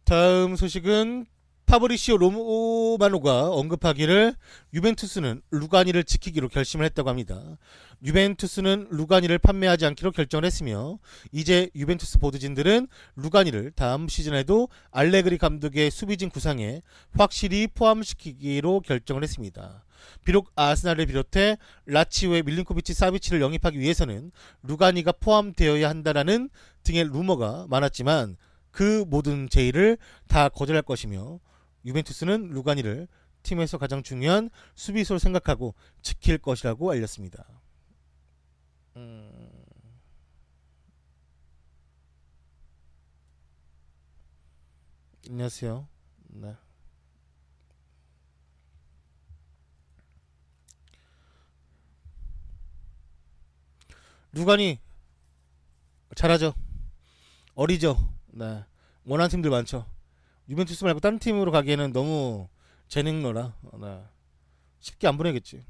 [SPEAKER 1] 다음 소식은 파브리시오 로마노가 언급하기를 유벤투스는 루가니를 지키기로 결심을 했다고 합니다. 유벤투스는 루가니를 판매하지 않기로 결정을 했으며 이제 유벤투스 보드진들은 루가니를 다음 시즌에도 알레그리 감독의 수비진 구상에 확실히 포함시키기로 결정을 했습니다. 비록 아스날을 비롯해 라치오의 밀린코비치 사비치를 영입하기 위해서는 루가니가 포함되어야 한다라는 등의 루머가 많았지만 그 모든 제의를 다 거절할 것이며 유벤투스는 루가니를 팀에서 가장 중요한 수비수로 생각하고 지킬 것이라고 알렸습니다. 안녕하세요. 네. 루가니 잘하죠. 어리죠. 네. 원하는 팀들 많죠. 유벤투스 말고 다른 팀으로 가기에는 너무 재능러라. 네. 쉽게 안 보내겠지.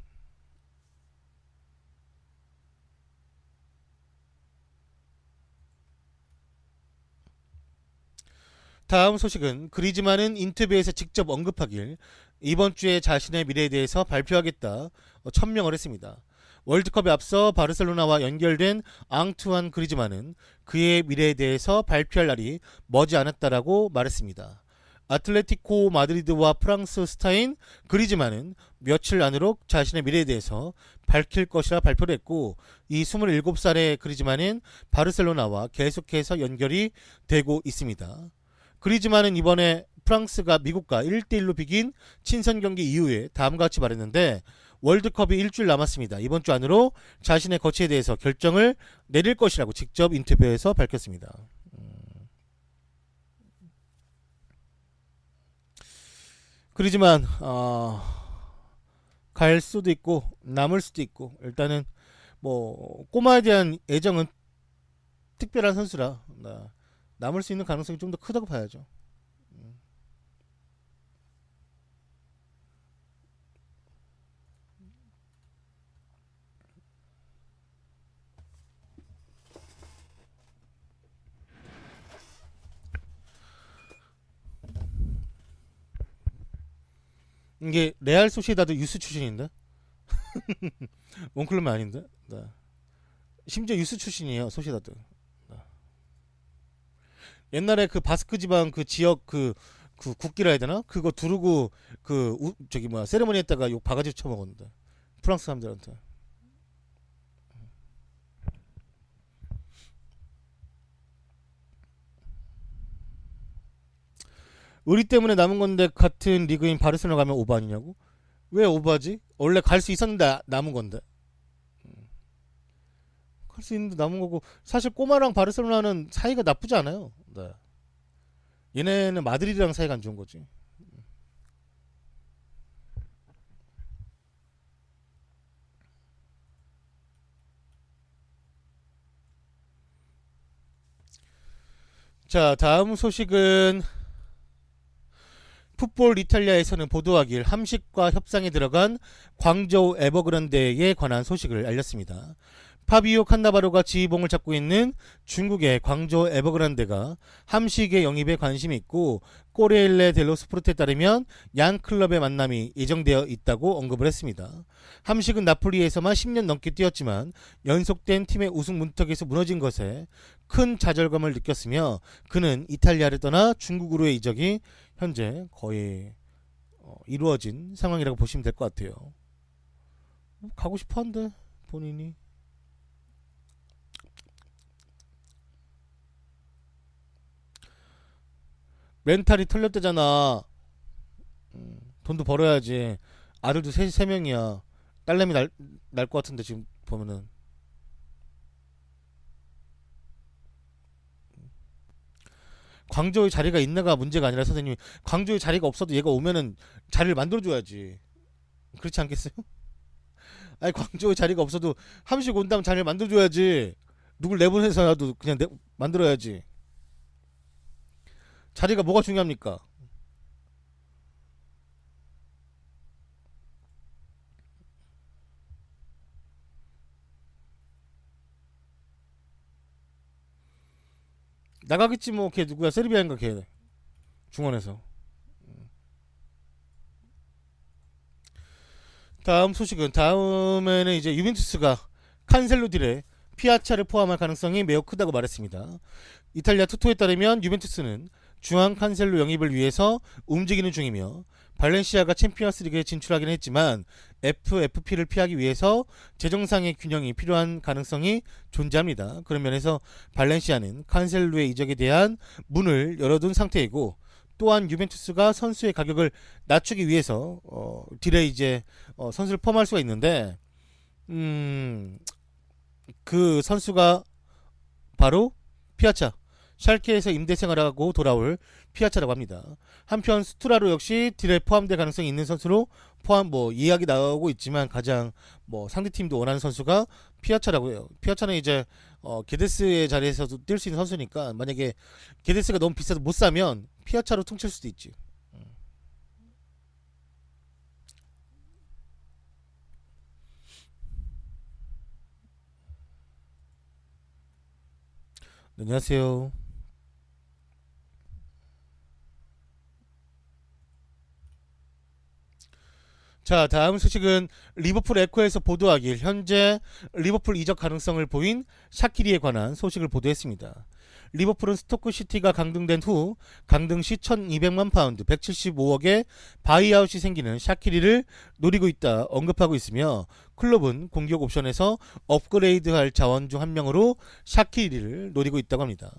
[SPEAKER 1] 다음 소식은 그리즈만은 인터뷰에서 직접 언급하길 이번 주에 자신의 미래에 대해서 발표하겠다 천명을 했습니다. 월드컵에 앞서 바르셀로나와 연결된 앙투안 그리즈만은 그의 미래에 대해서 발표할 날이 머지 않았다라고 말했습니다. 아틀레티코 마드리드와 프랑스 스타인 그리즈만은 며칠 안으로 자신의 미래에 대해서 밝힐 것이라 발표를 했고 이 27살의 그리즈만은 바르셀로나와 계속해서 연결이 되고 있습니다. 그리즈만은 이번에 프랑스가 미국과 1대1로 비긴 친선 경기 이후에 다음과 같이 말했는데 월드컵이 일주일 남았습니다. 이번 주 안으로 자신의 거취에 대해서 결정을 내릴 것이라고 직접 인터뷰에서 밝혔습니다. 그리지만 갈 수도 있고 남을 수도 있고 일단은 뭐 꼬마에 대한 애정은 특별한 선수라 남을 수 있는 가능성이 좀 더 크다고 봐야죠. 이게 레알 소시에다드 유스 출신인데 원클럽은 아닌데 네. 심지어 유스 출신이에요 소시에다드. 네. 옛날에 그 바스크 지방 그 지역 그 국기라 해야 되나 그거 두르고 저기 뭐야 세레머니 했다가 욕 바가지 쳐먹었는데 프랑스 사람들한테. 우리 때문에 남은 건데 같은 리그인 바르셀로나 가면 오바 아니냐고? 왜 오바지? 원래 갈 수 있었는데 남은 건데. 갈 수 있는데 남은 거고 사실 꼬마랑 바르셀로나는 사이가 나쁘지 않아요. 네. 얘네는 마드리드랑 사이가 안 좋은 거지. 자, 다음 소식은 풋볼 이탈리아에서는 보도하길 함식과 협상에 들어간 광저우 에버그란데에 관한 소식을 알렸습니다. 파비오 칸나바로가 지휘봉을 잡고 있는 중국의 광저우 에버그란데가 함식의 영입에 관심이 있고 꼬레일레 델로 스포르트에 따르면 양 클럽의 만남이 예정되어 있다고 언급을 했습니다. 함식은 나폴리에서만 10년 넘게 뛰었지만 연속된 팀의 우승 문턱에서 무너진 것에 큰 좌절감을 느꼈으며 그는 이탈리아를 떠나 중국으로의 이적이 현재 거의 이루어진 상황이라고 보시면 될 것 같아요. 가고 싶어 한데 본인이. 렌탈이 털렸대잖아. 돈도 벌어야지. 아들도 세 명이야. 딸내미 날 것 같은데 지금 보면은. 광저우에 자리가 있나가 문제가 아니라 선생님이 광저우에 자리가 없어도 얘가 오면은 자리를 만들어줘야지. 그렇지 않겠어요? 아니 광저우에 자리가 없어도 함식 온다면 자리를 만들어줘야지. 누굴 내보내서라도 그냥 만들어야지. 자리가 뭐가 중요합니까? 나가겠지 뭐. 걔 누구야? 세르비아인가 걔 중원에서. 다음 소식은 다음에는 이제 유벤투스가 칸셀로 딜에 피아차를 포함할 가능성이 매우 크다고 말했습니다. 이탈리아 투토에 따르면 유벤투스는 중앙 칸셀로 영입을 위해서 움직이는 중이며 발렌시아가 챔피언스리그에 진출하긴 했지만 FFP를 피하기 위해서 재정상의 균형이 필요한 가능성이 존재합니다. 그런 면에서 발렌시아는 칸셀로의 이적에 대한 문을 열어둔 상태이고 또한 유벤투스가 선수의 가격을 낮추기 위해서 딜에 이제 선수를 포함할 수가 있는데 그 선수가 바로 피아차, 샬케에서 임대 생활하고 돌아올 피아차라고 합니다. 한편 스투라로 역시 딜에 포함될 가능성이 있는 선수로 이야기 나오고 있지만 가장 상대팀도 원하는 선수가 피아차라고 해요. 피아차는 이제 게데스의 자리에서도 뛸 수 있는 선수니까 만약에 게데스가 너무 비싸서 못 사면 피아차로 퉁칠 수도 있지. 네, 안녕하세요. 자, 다음 소식은 리버풀 에코에서 보도하길 현재 리버풀 이적 가능성을 보인 샤키리에 관한 소식을 보도했습니다. 리버풀은 스토크시티가 강등된 후 강등 시 1200만 파운드 175억의 바이아웃이 생기는 샤키리를 노리고 있다 언급하고 있으며 클럽은 공격 옵션에서 업그레이드할 자원 중 한 명으로 샤키리를 노리고 있다고 합니다.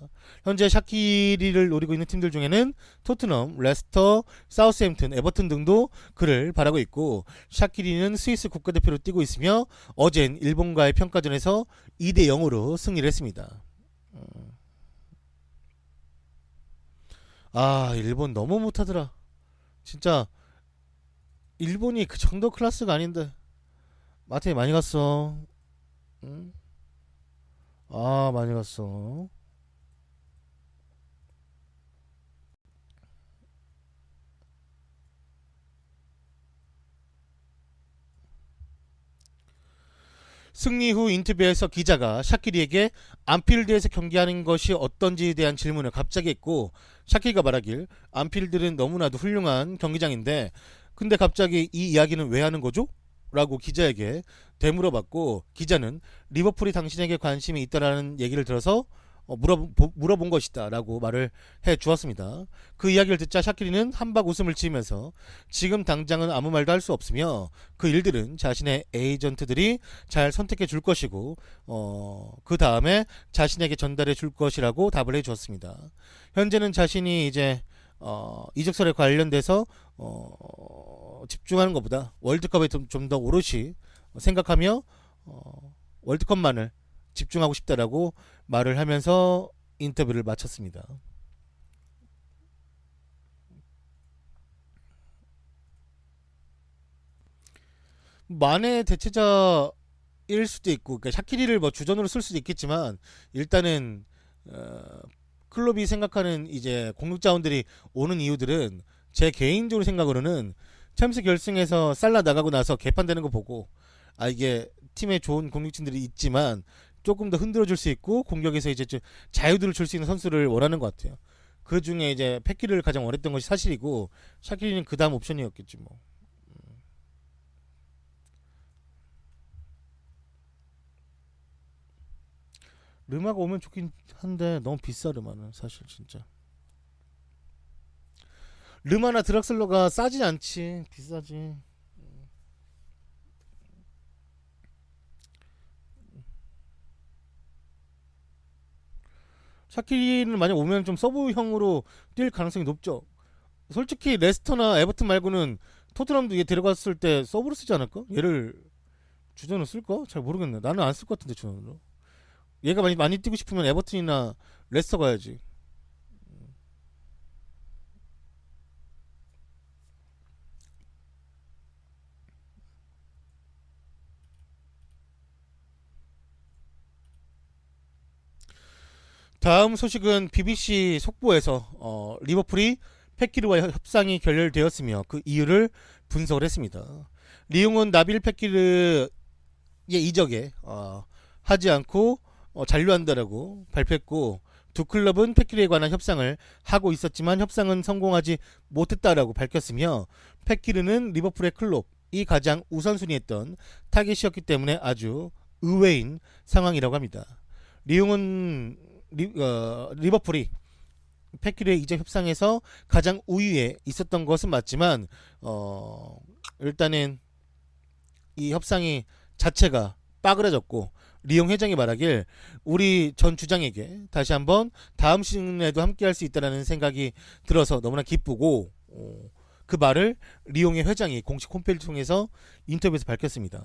[SPEAKER 1] 현재 샤키리를 노리고 있는 팀들 중에는 토트넘, 레스터, 사우스햄튼, 에버튼 등도 그를 바라고 있고 샤키리는 스위스 국가대표로 뛰고 있으며 어젠 일본과의 평가전에서 2대 0으로 승리를 했습니다. 아, 일본 너무 못하더라. 진짜 일본이 그 정도 클래스가 아닌데 마트에 많이 갔어. 응? 아, 많이 갔어. 승리 후 인터뷰에서 기자가 샤키리에게 안필드에서 경기하는 것이 어떤지에 대한 질문을 갑자기 했고 샤키리가 말하길 안필드는 너무나도 훌륭한 경기장인데 근데 갑자기 이 이야기는 왜 하는 거죠? 라고 기자에게 되물어봤고 기자는 리버풀이 당신에게 관심이 있다라는 얘기를 들어서 물어본 것이다 라고 말을 해 주었습니다. 그 이야기를 듣자 샤키리는 한박 웃음을 지으면서 지금 당장은 아무 말도 할 수 없으며 그 일들은 자신의 에이전트들이 잘 선택해 줄 것이고 그 다음에 자신에게 전달해 줄 것이라고 답을 해 주었습니다. 현재는 자신이 이제 이적설에 관련돼서 집중하는 것보다 월드컵에 좀 더 오롯이 생각하며 월드컵만을 집중하고 싶다라고 말을 하면서 인터뷰를 마쳤습니다. 만의 대체자일 수도 있고 그러니까 샤키리를 주전으로 쓸 수도 있겠지만 일단은 클롭이 생각하는 이제 공격 자원들이 오는 이유들은 제 개인적으로 생각으로는 챔스 결승에서 살라 나가고 나서 개판되는 거 보고 아 이게 팀에 좋은 공격진들이 있지만 조금 더 흔들어 줄 수 있고 공격에서 이제 좀 자유도를 줄 수 있는 선수를 원하는 것 같아요. 그 중에 이제 패키를 가장 원했던 것이 사실이고 샤키리는 그 다음 옵션이었겠지 뭐. 르마가 오면 좋긴 한데 너무 비싸 르마는 사실 진짜. 르마나 드락슬러가 싸진 않지 비싸지. 샤키리는 만약 오면 좀 서브형으로 뛸 가능성이 높죠. 솔직히 레스터나 에버튼 말고는 토트넘도 얘 데려갔을 때 서브로 쓰지 않을까? 얘를 주전으로 쓸까? 잘 모르겠네. 나는 안 쓸 것 같은데 주전으로. 얘가 많이 뛰고 싶으면 에버튼이나 레스터 가야지. 다음 소식은 BBC 속보에서 리버풀이 패키르와 협상이 결렬되었으며 그 이유를 분석을 했습니다. 리용은 나빌 패키르의 이적에 하지 않고 잔류한다라고 발표했고 두 클럽은 패키르에 관한 협상을 하고 있었지만 협상은 성공하지 못했다라고 밝혔으며 패키르는 리버풀의 클럽이 가장 우선순위했던 타겟이었기 때문에 아주 의외인 상황이라고 합니다. 리용은 리버풀이 패키르의 이적 협상에서 가장 우위에 있었던 것은 맞지만 일단은 이 협상이 자체가 빠그라졌고 리용 회장이 말하길 우리 전 주장에게 다시 한번 다음 시즌에도 함께할 수 있다는 생각이 들어서 너무나 기쁘고 그 말을 리용의 회장이 공식 홈페이지를 통해서 인터뷰에서 밝혔습니다.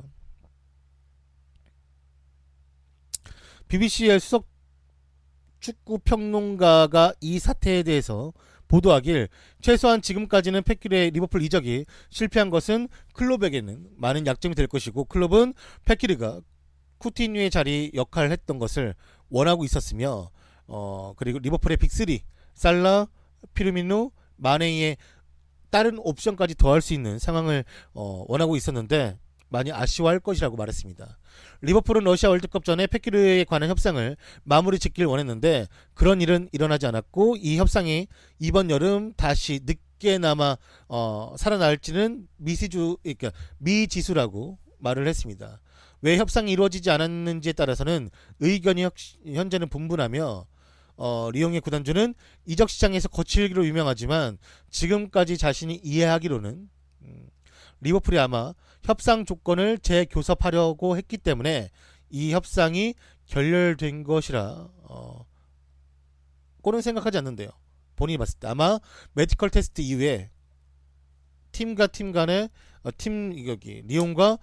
[SPEAKER 1] BBC의 수석 축구 평론가가 이 사태에 대해서 보도하길 최소한 지금까지는 패키르의 리버풀 이적이 실패한 것은 클롭에게는 많은 약점이 될 것이고 클롭은 패키르가 쿠티뉴의 자리 역할을 했던 것을 원하고 있었으며 그리고 리버풀의 빅3 살라, 피르미누, 마네의 다른 옵션까지 더할 수 있는 상황을 원하고 있었는데 많이 아쉬워할 것이라고 말했습니다. 리버풀은 러시아 월드컵 전에 패키르에 관한 협상을 마무리 짓길 원했는데 그런 일은 일어나지 않았고 이 협상이 이번 여름 다시 늦게나마 살아날지는 그러니까 미지수라고 말을 했습니다. 왜 협상이 이루어지지 않았는지에 따라서는 의견이 현재는 분분하며 리옹의 구단주는 이적 시장에서 거칠기로 유명하지만 지금까지 자신이 이해하기로는 리버풀이 아마 협상 조건을 재교섭하려고 했기 때문에 이 협상이 결렬된 것이라 고는 생각하지 않는데요. 본인이 봤을 때 아마 메디컬 테스트 이후에 팀과 팀 간의 리옹과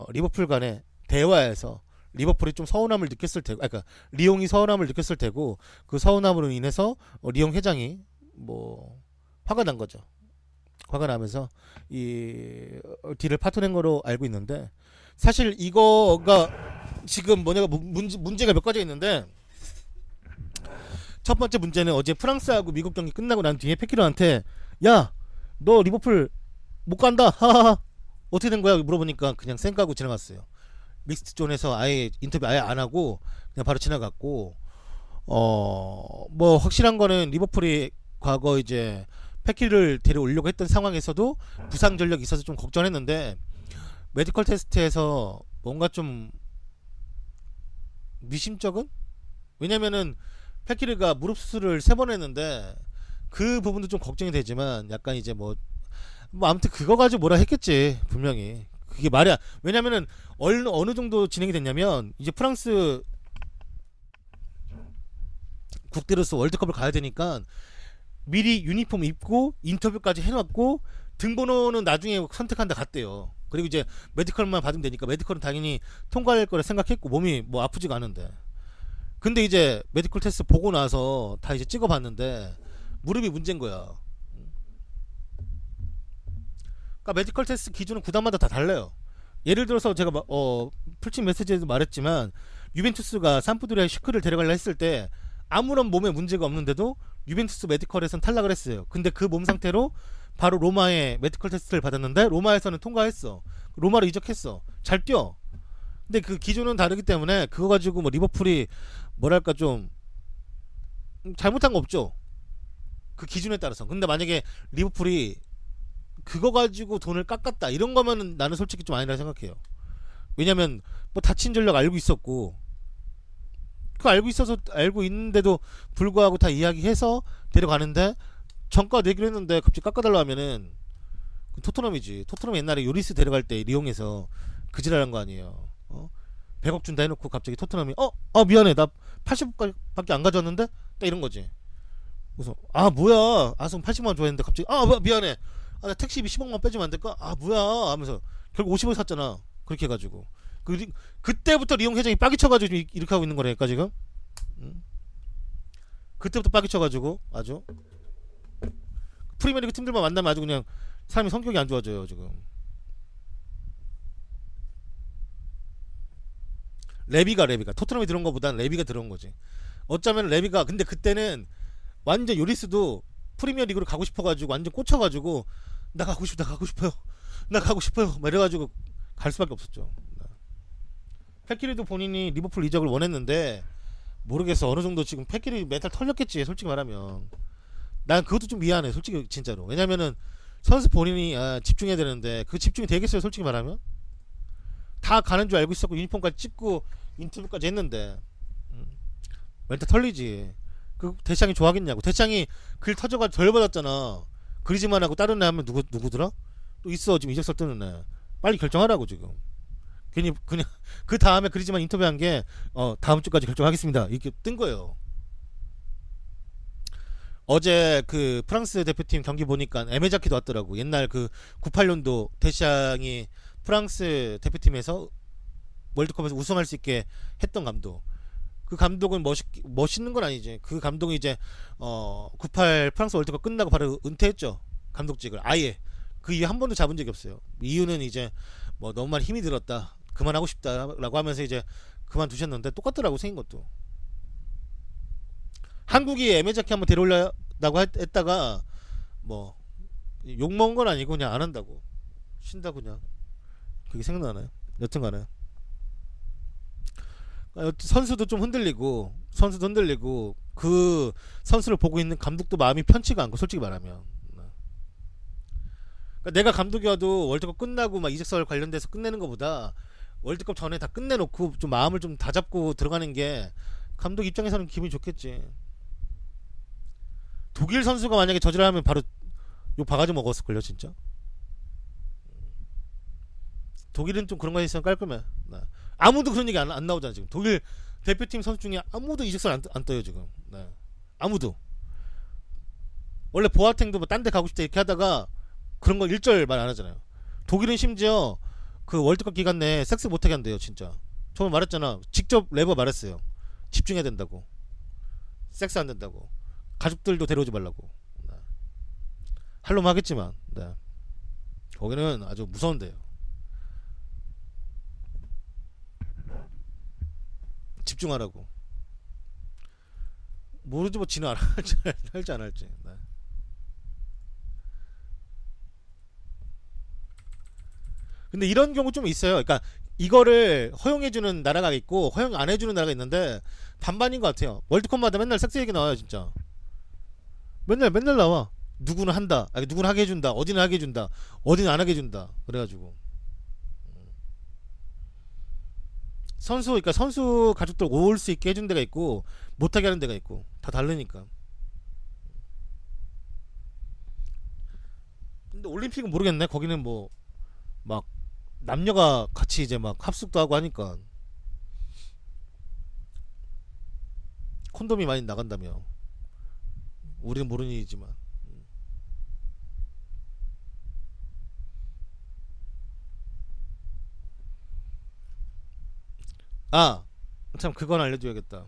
[SPEAKER 1] 리버풀 간의 대화에서 리버풀이 좀 서운함을 느꼈을 테고, 그러니까 리옹이 서운함을 느꼈을 테고 그 서운함으로 인해서 리옹 회장이 뭐 화가 난 거죠. 화가 나면서 이 딜을 파토낸 거로 알고 있는데 사실 이거가 지금 문제가 몇 가지 있는데 첫 번째 문제는 어제 프랑스하고 미국 경기 끝나고 난 뒤에 패키르한테 야 너 리버풀 못 간다 하하하 어떻게 된 거야 물어보니까 그냥 쌩까고 지나갔어요. 믹스드 존에서 아예 인터뷰 아예 안 하고 그냥 바로 지나갔고 뭐 확실한 거는 리버풀이 과거 이제 패키를 데려오려고 했던 상황에서도 부상 전력이 있어서 좀 걱정했는데 메디컬 테스트에서 뭔가 좀 미심쩍은? 왜냐면은 패키르가 무릎 수술을 3번 했는데 그 부분도 좀 걱정이 되지만 약간 이제 뭐 아무튼 그거 가지고 뭐라 했겠지 분명히. 그게 말이야. 왜냐면은 어느 정도 진행이 됐냐면 이제 프랑스 국대로서 월드컵을 가야 되니까 미리 유니폼 입고 인터뷰까지 해놨고 등번호는 나중에 선택한다 갔대요. 그리고 이제 메디컬만 받으면 되니까 메디컬은 당연히 통과할 거라 생각했고 몸이 뭐 아프지가 않은데 근데 이제 메디컬 테스트 보고 나서 다 이제 찍어봤는데 무릎이 문제인 거야. 그러니까 메디컬 테스트 기준은 구단마다 다 달라요. 예를 들어서 제가 풀친 메시지에도 말했지만 유벤투스가 삼프도리아 슈크를 데려가려 했을 때 아무런 몸에 문제가 없는데도 유벤투스 메디컬에선 탈락을 했어요. 근데 그 몸 상태로 바로 로마의 메디컬 테스트를 받았는데 로마에서는 통과했어. 로마로 이적했어. 잘 뛰어. 근데 그 기준은 다르기 때문에 그거 가지고 뭐 리버풀이 뭐랄까 좀 잘못한 거 없죠. 그 기준에 따라서. 근데 만약에 리버풀이 그거 가지고 돈을 깎았다 이런 거면은 나는 솔직히 좀 아니라 생각해요. 왜냐면 뭐 다친 전력 알고 있었고 그거 알고 있는데도 불구하고 다 이야기해서 데려가는데 정가 내기로 했는데 갑자기 깎아달라 하면은 토트넘이지. 토트넘 옛날에 요리스 데려갈 때 리옹에서 그지랄한 거 아니에요. 100억 준다 해놓고 갑자기 토트넘이 미안해 나 80억밖에 안 가져왔는데 딱 이런 거지. 그래서 뭐야 아송 80만 줘 했는데 갑자기 미안해 나 택시비 10억만 빼주면 안 될까? 뭐야 하면서 결국 50억 샀잖아. 그렇게 해가지고 그때부터 리옹 회장이 빠기 쳐가지고 이렇게 하고 있는 거라니까 지금. 그때부터 빠기 쳐가지고 아주 프리미어리그 팀들만 만나면 아주 그냥 사람이 성격이 안 좋아져요 지금. 레비가 토트넘이 들어온 거보단 레비가 들어온 거지. 어쩌면 레비가 근데 그때는 완전 요리스도 프리미어리그로 가고 싶어가지고 완전 꽂혀가지고 나 가고 싶어요 막 이래가지고 갈 수밖에 없었죠. 패키리도 본인이 리버풀 이적을 원했는데 모르겠어 어느 정도 지금 패키리 멘탈 털렸겠지 솔직히 말하면. 난 그것도 좀 미안해 솔직히 진짜로. 왜냐면은 선수 본인이 집중해야 되는데 그 집중이 되겠어요 솔직히 말하면. 다 가는 줄 알고 있었고 유니폼까지 찍고 인터뷰까지 했는데 멘탈 털리지. 그 대창이 좋아하겠냐고. 대창이 글 터져가지고 덜 받았잖아. 그리즈만하고 다른 애 하면 누구더라? 또 있어 지금 이적설 뜨는 애. 빨리 결정하라고 지금. 괜히 그냥 그 다음에 그리즈만 인터뷰한 게 다음 주까지 결정하겠습니다 이렇게 뜬 거예요. 어제 그 프랑스 대표팀 경기 보니까 에메자키도 왔더라고. 옛날 그 98년도 데샹이 프랑스 대표팀에서 월드컵에서 우승할 수 있게 했던 감독. 그 감독은 멋있는 건 아니지. 그 감독이 이제 98 프랑스 월드컵 끝나고 바로 은퇴했죠. 감독직을 아예. 그 이후 한 번도 잡은 적이 없어요. 이유는 이제 뭐 너무 많이 힘이 들었다. 그만하고 싶다라고 하면서 이제 그만두셨는데 똑같더라고 생긴 것도. 한국이 에메자키 한번 데려오려고 했다가 뭐 욕먹은 건 아니고 그냥 안 한다고 쉰다 그냥. 그게 생각나나요? 여튼간에 선수도 좀 흔들리고 그 선수를 보고 있는 감독도 마음이 편치가 않고 솔직히 말하면. 그러니까 내가 감독이어도 월드컵 끝나고 막 이적설 관련돼서 끝내는 것보다 월드컵 전에 다 끝내놓고 좀 마음을 좀 다잡고 들어가는 게 감독 입장에서는 기분이 좋겠지. 독일 선수가 만약에 저지랄하면 바로 욕 바가지 먹었을걸요 진짜. 독일은 좀 그런 거 있으면 깔끔해. 아무도 그런 얘기 안 나오잖아 지금. 독일 대표팀 선수 중에 아무도 이적설 안 떠요 지금. 아무도. 원래 보아탱도 뭐 딴 데 가고 싶다 이렇게 하다가 그런 거 일절 말 안 하잖아요. 독일은 심지어 그 월드컵 기간 내에 섹스 못하게 한대요 진짜. 처음에 말했잖아. 직접 레버 말했어요. 집중해야 된다고. 섹스 안 된다고. 가족들도 데려오지 말라고. 할놈 하겠지만 거기는 아주 무서운데요. 집중하라고. 모르지 뭐 지는 할지 안 할지. 근데 이런 경우 좀 있어요. 그러니까 이거를 허용해주는 나라가 있고 허용 안 해주는 나라가 있는데 반반인 것 같아요. 월드컵마다 맨날 섹스 얘기 나와요 진짜. 맨날 나와. 누구는 한다. 누구는 하게 해준다. 어디는 하게 해준다. 어디는 안 하게 해준다. 그래가지고 그러니까 선수 가족들 올 수 있게 해준 데가 있고 못하게 하는 데가 있고 다 다르니까. 근데 올림픽은 모르겠네. 거기는 뭐 막 남녀가 같이 이제 막 합숙도 하고 하니까 콘돔이 많이 나간다며. 우리는 모르는 일이지만. 참 그건 알려줘야겠다.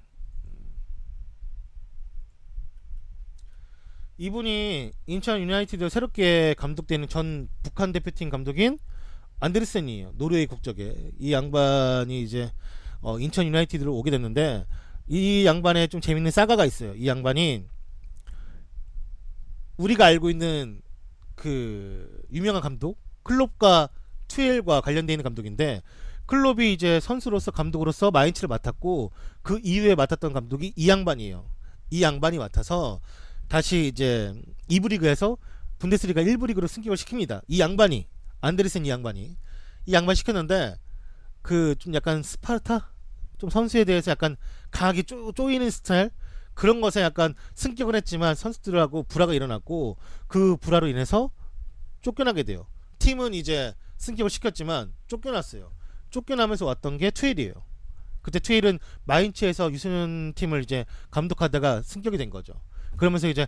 [SPEAKER 1] 이분이 인천 유나이티드 새롭게 감독되는 전 북한 대표팀 감독인 안데르센이에요. 노르웨이 국적의 이 양반이 이제 인천 유나이티드로 오게 됐는데 이 양반의 좀 재밌는 사가가 있어요. 이 양반이 우리가 알고 있는 그 유명한 감독 클롭과 투엘과 관련되어 있는 감독인데, 클롭이 이제 선수로서 감독으로서 마인츠를 맡았고 그 이후에 맡았던 감독이 이 양반이에요. 이 양반이 맡아서 다시 이제 2부 리그에서 분데스리가 1부 리그로 승격을 시킵니다. 이 양반이, 안데르센 이 양반이 이 양반 시켰는데, 그 좀 약간 스파르타, 좀 선수에 대해서 약간 강하게 쪼이는 스타일, 그런 것에 약간 승격을 했지만 선수들하고 불화가 일어났고 그 불화로 인해서 쫓겨나게 돼요. 팀은 이제 승격을 시켰지만 쫓겨났어요. 쫓겨나면서 왔던 게 투엘이에요. 그때 투엘은 마인츠에서 유소년 팀을 이제 감독하다가 승격이 된 거죠. 그러면서 이제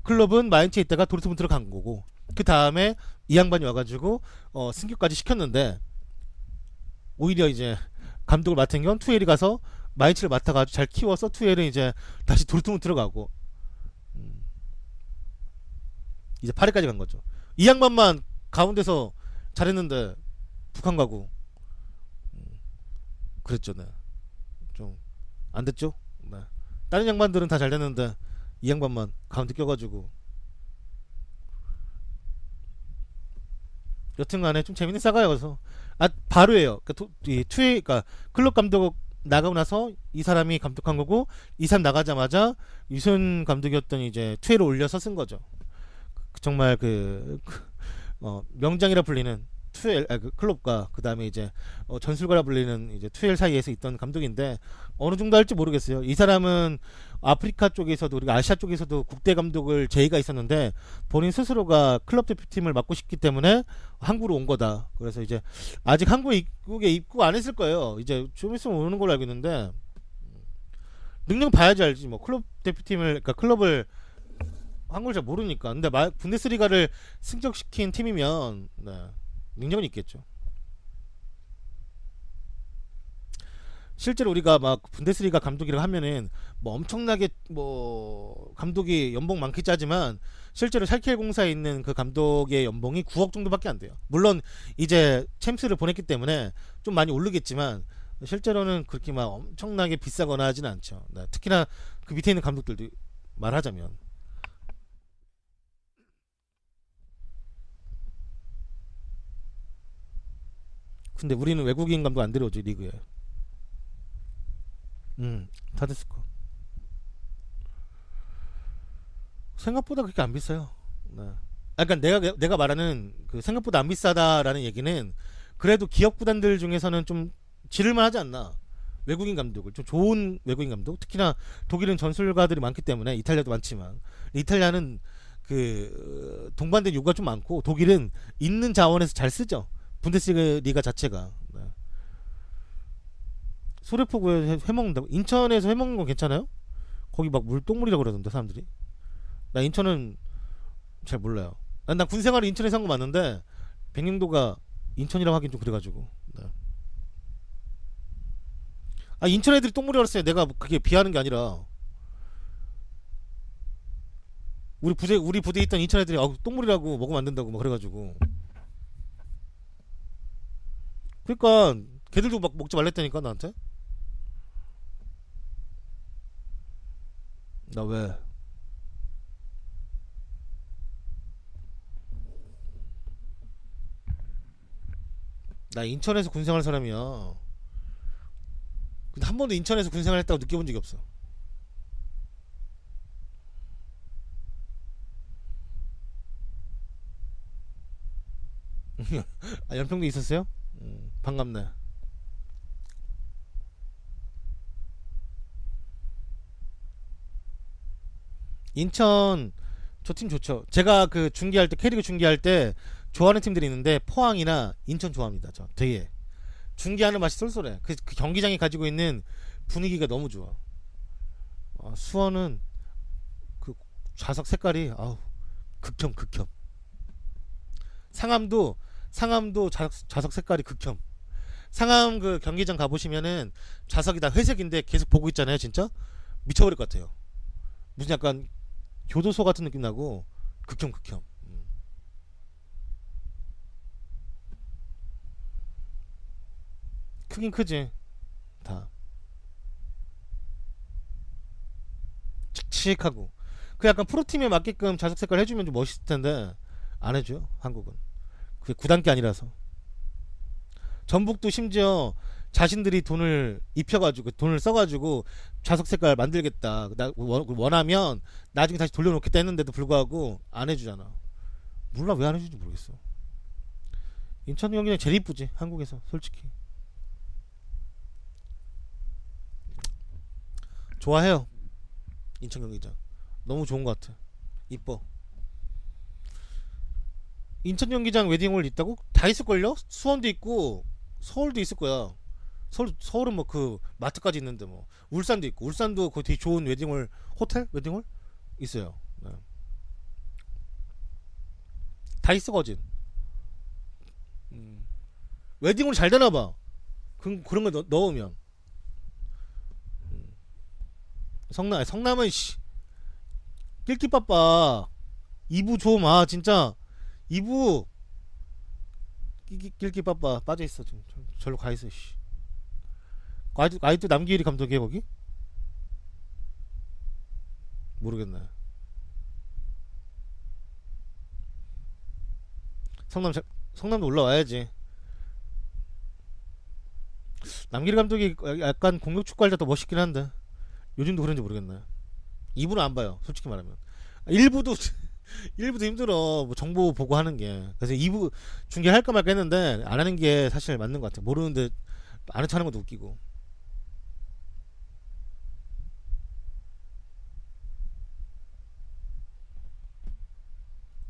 [SPEAKER 1] 클럽은 마인츠에 있다가 도르트문트로 간 거고, 그 다음에 이 양반이 와가지고 승격까지 시켰는데, 오히려 이제 감독을 맡은 건 투엘이 가서 마인츠를 맡아가지고 잘 키워서 투엘은 이제 다시 도르트문트로 가고, 이제 파리까지 간 거죠. 이 양반만 가운데서 잘했는데 북한 가고 그랬죠. 네. 좀 안 됐죠. 네. 다른 양반들은 다 잘 됐는데 이 양반만 가운데 껴가지고. 여튼간에 좀 재밌는 사가요. 그래서 바로예요. 이 투에, 그러니까 클럽 감독 나가고 나서 이 사람이 감독한 거고, 이 사람 나가자마자 유선 감독이었던 이제 투에를 올려서 쓴 거죠. 정말 명장이라 불리는 투엘, 그 클롭과 그 다음에 이제 전술가라 불리는 이제 투엘 사이에서 있던 감독인데, 어느 정도 할지 모르겠어요. 이 사람은 아프리카 쪽에서도, 우리가 아시아 쪽에서도 국대 감독을 제의가 있었는데 본인 스스로가 클럽 대표팀을 맡고 싶기 때문에 한국으로 온 거다. 그래서 이제 아직 한국 입국 안 했을 거예요. 이제 좀 있으면 오는 걸로 알고 있는데, 능력 봐야지 알지. 뭐 클럽 대표팀을, 그러니까 클럽을 한국을 잘 모르니까. 근데 분데스리가를 승격시킨 팀이면 네, 능력은 있겠죠. 실제로 우리가 막 분데스리가 감독이라고 하면은 뭐 엄청나게 뭐 감독이 연봉 많게 짜지만, 실제로 샬케 공사에 있는 그 감독의 연봉이 9억 정도밖에 안 돼요. 물론 이제 챔스를 보냈기 때문에 좀 많이 오르겠지만 실제로는 그렇게 막 엄청나게 비싸거나 하진 않죠. 네, 특히나 그 밑에 있는 감독들도 말하자면. 근데 우리는 외국인 감독 안 들어오죠, 리그에. 다 됐을 거. 생각보다 그렇게 안 비싸요. 네. 그러니까 내가 말하는 그 생각보다 안 비싸다라는 얘기는, 그래도 기업 구단들 중에서는 좀 지를만 하지 않나. 외국인 감독을, 좀 좋은 외국인 감독, 특히나 독일은 전술가들이 많기 때문에, 이탈리아도 많지만 이탈리아는 그 동반된 요구가 좀 많고, 독일은 있는 자원에서 잘 쓰죠. 분데스리가 자체가. 네. 소래포구에 해먹는다고? 인천에서 해먹는 건 괜찮아요? 거기 막 물똥물이라고 그러던데 사람들이. 나 인천은 잘 몰라요. 난 군생활을 인천에서 한 거 맞는데 백령도가 인천이라고 하긴 좀 그래가지고. 네. 인천 애들이 똥물이라고 했어요. 내가 그게 비하는 게 아니라, 우리 부대에 있던 인천 애들이 똥물이라고 먹으면 안 된다고 막 그래가지고. 그러니까 걔들도 막 먹지 말랬다니까 나한테. 나 왜? 나 인천에서 군생활 사람이야. 근데 한 번도 인천에서 군생활 했다고 느껴본 적이 없어. 연평도 있었어요? 반갑네. 인천 저 팀 좋죠. 제가 그 중계할 때, K리그 중계할 때 좋아하는 팀들이 있는데 포항이나 인천 좋아합니다. 저 되게 중계하는 맛이 쏠쏠해. 그 경기장이 가지고 있는 분위기가 너무 좋아. 수원은 그 좌석 색깔이 극혐 극혐. 상암도 좌석 색깔이 극혐. 상암 그 경기장 가보시면은 좌석이 다 회색인데 계속 보고 있잖아요. 진짜 미쳐버릴 것 같아요. 무슨 약간 교도소 같은 느낌 나고 극혐 극혐. 크긴 크지 다. 칙칙하고 그 약간 프로팀에 맞게끔 자석 색깔 해주면 좀 멋있을 텐데 안 해줘요 한국은. 그게 구단기 아니라서. 전북도 심지어 자신들이 돈을 입혀가지고 돈을 써가지고 좌석 색깔 만들겠다 나 원하면 나중에 다시 돌려놓겠다 했는데도 불구하고 안 해주잖아. 몰라 왜 안 해주는지 모르겠어. 인천 경기장 제일 이쁘지 한국에서 솔직히. 좋아해요 인천 경기장. 너무 좋은 것 같아. 이뻐. 인천 경기장 웨딩홀 있다고? 다 있을걸요? 수원도 있고 서울도 있을 거야. 서울은 뭐 그 마트까지 있는데 뭐 울산도 있고 울산도 그 되게 좋은 웨딩홀 호텔 웨딩홀 있어요. 네. 다 있어 거진. 웨딩홀 잘 되나봐. 그런 거 넣으면. 성남은 씨 낄끼빠빠 2부 좀 진짜 2부 낄끼빠빠 빠져있어 지금. 절로 가있어 씨. 아직도 남기일이 감독이야 거기? 모르겠네. 성남도 올라와야지. 남기일 감독이 약간 공격 축구할 때 더 멋있긴 한데 요즘도 그런지 모르겠네. 2부는 안 봐요 솔직히 말하면. 1부도 1부도 힘들어 뭐 정보 보고 하는 게. 그래서 2부 중계할까 말까 했는데 안 하는 게 사실 맞는 것 같아. 모르는데 아는 척 하는 것도 웃기고.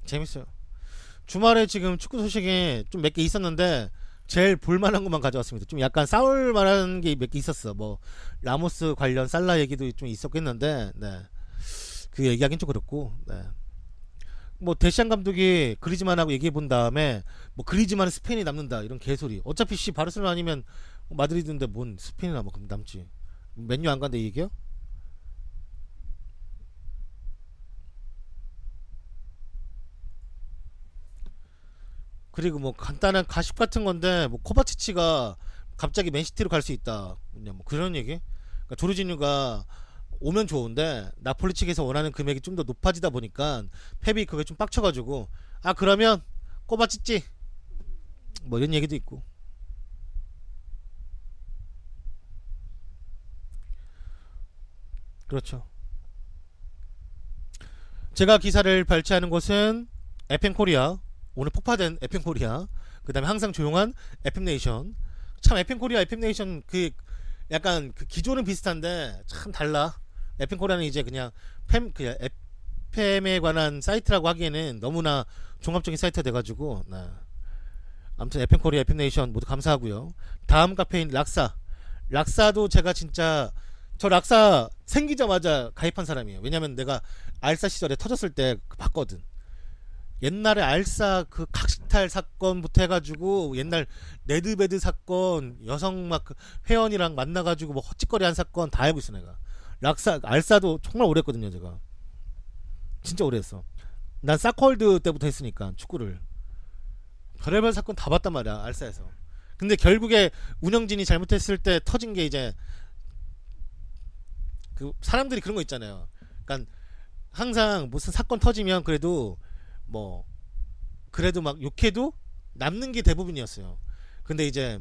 [SPEAKER 1] 재밌어요. 주말에 지금 축구 소식이 좀 몇 개 있었는데 제일 볼만한 것만 가져왔습니다. 좀 약간 싸울 만한 게 몇 개 있었어. 뭐 라모스 관련 살라 얘기도 좀 있었겠는데, 네. 그 얘기하긴 좀 그렇고, 네. 뭐 데시안 감독이 그리즈만하고 얘기해 본 다음에 뭐 그리즈만은 스페인이 남는다 이런 개소리. 어차피 씨 바르셀로나 아니면 마드리드인데 뭔 스페인이나 뭐 그럼 남지. 맨유 안 간다 이 얘기야? 그리고 뭐 간단한 가십 같은 건데 뭐 코바치치가 갑자기 맨시티로 갈 수 있다. 그냥 뭐 그런 얘기. 그러니까 조르지뉴가 오면 좋은데 나폴리 측에서 원하는 금액이 좀 더 높아지다 보니까 펩이 그게 좀 빡쳐가지고 그러면 코바치치 뭐 이런 얘기도 있고. 그렇죠. 제가 기사를 발췌하는 곳은 에펜코리아, 오늘 폭파된 에펜코리아, 그 다음에 항상 조용한 에펜네이션. 참 에펜코리아 에펜네이션 그 약간 그 기조는 비슷한데 참 달라. 에펜코리아는 이제 그냥 그냥 FM에 관한 사이트라고 하기에는 너무나 종합적인 사이트가 돼가지고. 네. 아무튼 에펜코리아 에펜네이션 모두 감사하고요. 다음 카페인 락사도 제가 진짜 저 락사 생기자마자 가입한 사람이에요. 왜냐면 내가 알사 시절에 터졌을 때 봤거든. 옛날에 알사 그 각식탈 사건부터 해가지고 옛날 레드베드 사건 여성 막 회원이랑 만나가지고 뭐 헛짓거리한 사건 다 알고 있어 내가. 알사도 정말 오래 했거든요 제가. 진짜 오래 했어. 난 사커월드 때부터 했으니까 축구를. 별의별 사건 다 봤단 말이야 알사에서. 근데 결국에 운영진이 잘못했을 때 터진 게 이제 그 사람들이 그런 거 있잖아요. 그러니까 항상 무슨 사건 터지면 그래도 막 욕해도 남는 게 대부분이었어요. 근데 이제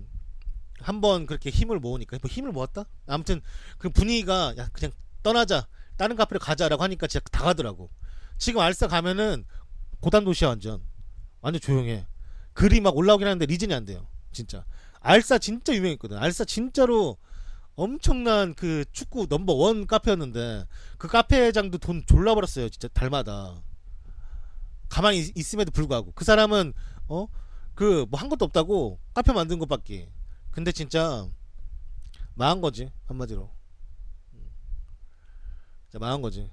[SPEAKER 1] 한번 그렇게 힘을 모으니까 뭐 힘을 모았다? 아무튼 그 분위기가 야 그냥 떠나자 다른 카페로 가자라고 하니까 진짜 다 가더라고. 지금 알싸 가면은 고단 도시야 완전 조용해. 글이 막 올라오긴 하는데 리즌이 안 돼요 진짜. 알싸 진짜 유명했거든. 알싸 진짜로 엄청난 그 축구 넘버원 카페였는데 그 카페장도 돈 졸라 벌었어요 진짜 달마다. 가만히 있음에도 불구하고 그 사람은 그 뭐 한 것도 없다고 카페 만든 것밖에. 근데 진짜 망한 거지 한마디로. 진짜 망한 거지.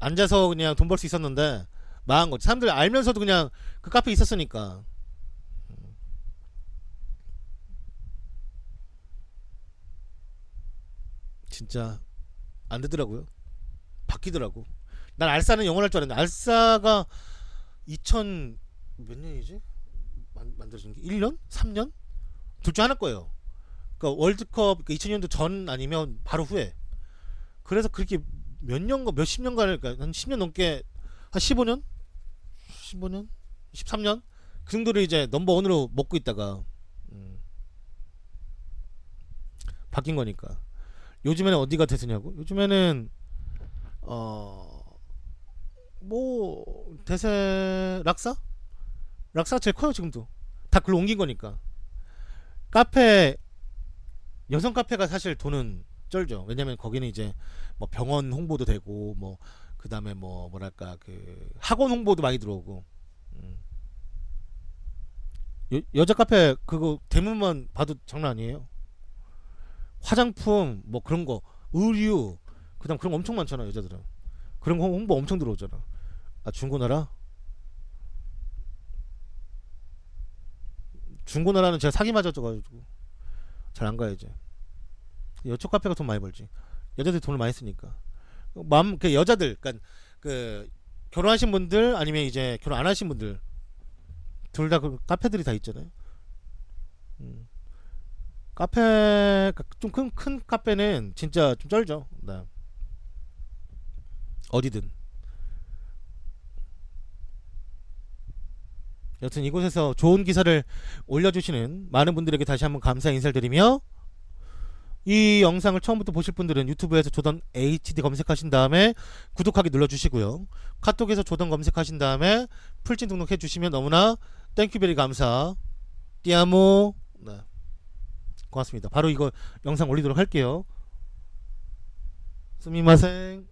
[SPEAKER 1] 앉아서 그냥 돈 벌 수 있었는데 망한 거지. 사람들 알면서도 그냥 그 카페 있었으니까. 진짜 안 되더라고요. 바뀌더라고. 난 알싸는 영원할 줄 알았는데 알싸가 2000 몇 년이지? 만들어진 게 1년? 3년? 둘 중 하나 거예요. 그러니까 월드컵 2000년도 전 아니면 바로 후에. 그래서 그렇게 몇 년간 몇십 년간 그러니까 한 10년 넘게 한 15년? 13년? 그 정도를 이제 넘버원으로 먹고 있다가 바뀐 거니까. 요즘에는 어디가 대세냐고? 요즘에는 뭐 대세 락사? 락사가 제일 커요 지금도. 다 글로 옮긴 거니까. 카페 여성 카페가 사실 돈은 쩔죠. 왜냐면 거기는 이제 뭐 병원 홍보도 되고 뭐 그다음에 뭐 뭐랄까 그 학원 홍보도 많이 들어오고. 여자 카페 그거 대문만 봐도 장난 아니에요. 화장품 뭐 그런 거, 의류, 그다음 그런 거 엄청 많잖아 여자들은. 그런 거 홍보 엄청 들어오잖아. 아 중고나라? 중고나라는 제가 사기 맞아져가지고 잘 안 가요 이제. 여쪽 카페가 돈 많이 벌지. 여자들 돈을 많이 쓰니까. 그 여자들, 그러니까 그 결혼하신 분들 아니면 이제 결혼 안 하신 분들 둘 다 그 카페들이 다 있잖아요. 음. 카페 좀 큰 카페는 진짜 좀 쩔죠. 네. 어디든. 여튼 이곳에서 좋은 기사를 올려주시는 많은 분들에게 다시 한번 감사 인사를 드리며 이 영상을 처음부터 보실 분들은 유튜브에서 조던 HD 검색하신 다음에 구독하기 눌러주시고요. 카톡에서 조던 검색하신 다음에 풀진 등록해 주시면 너무나 땡큐베리 감사. 띠아모. 네. 고맙습니다. 바로 이거 영상 올리도록 할게요. 스미마생.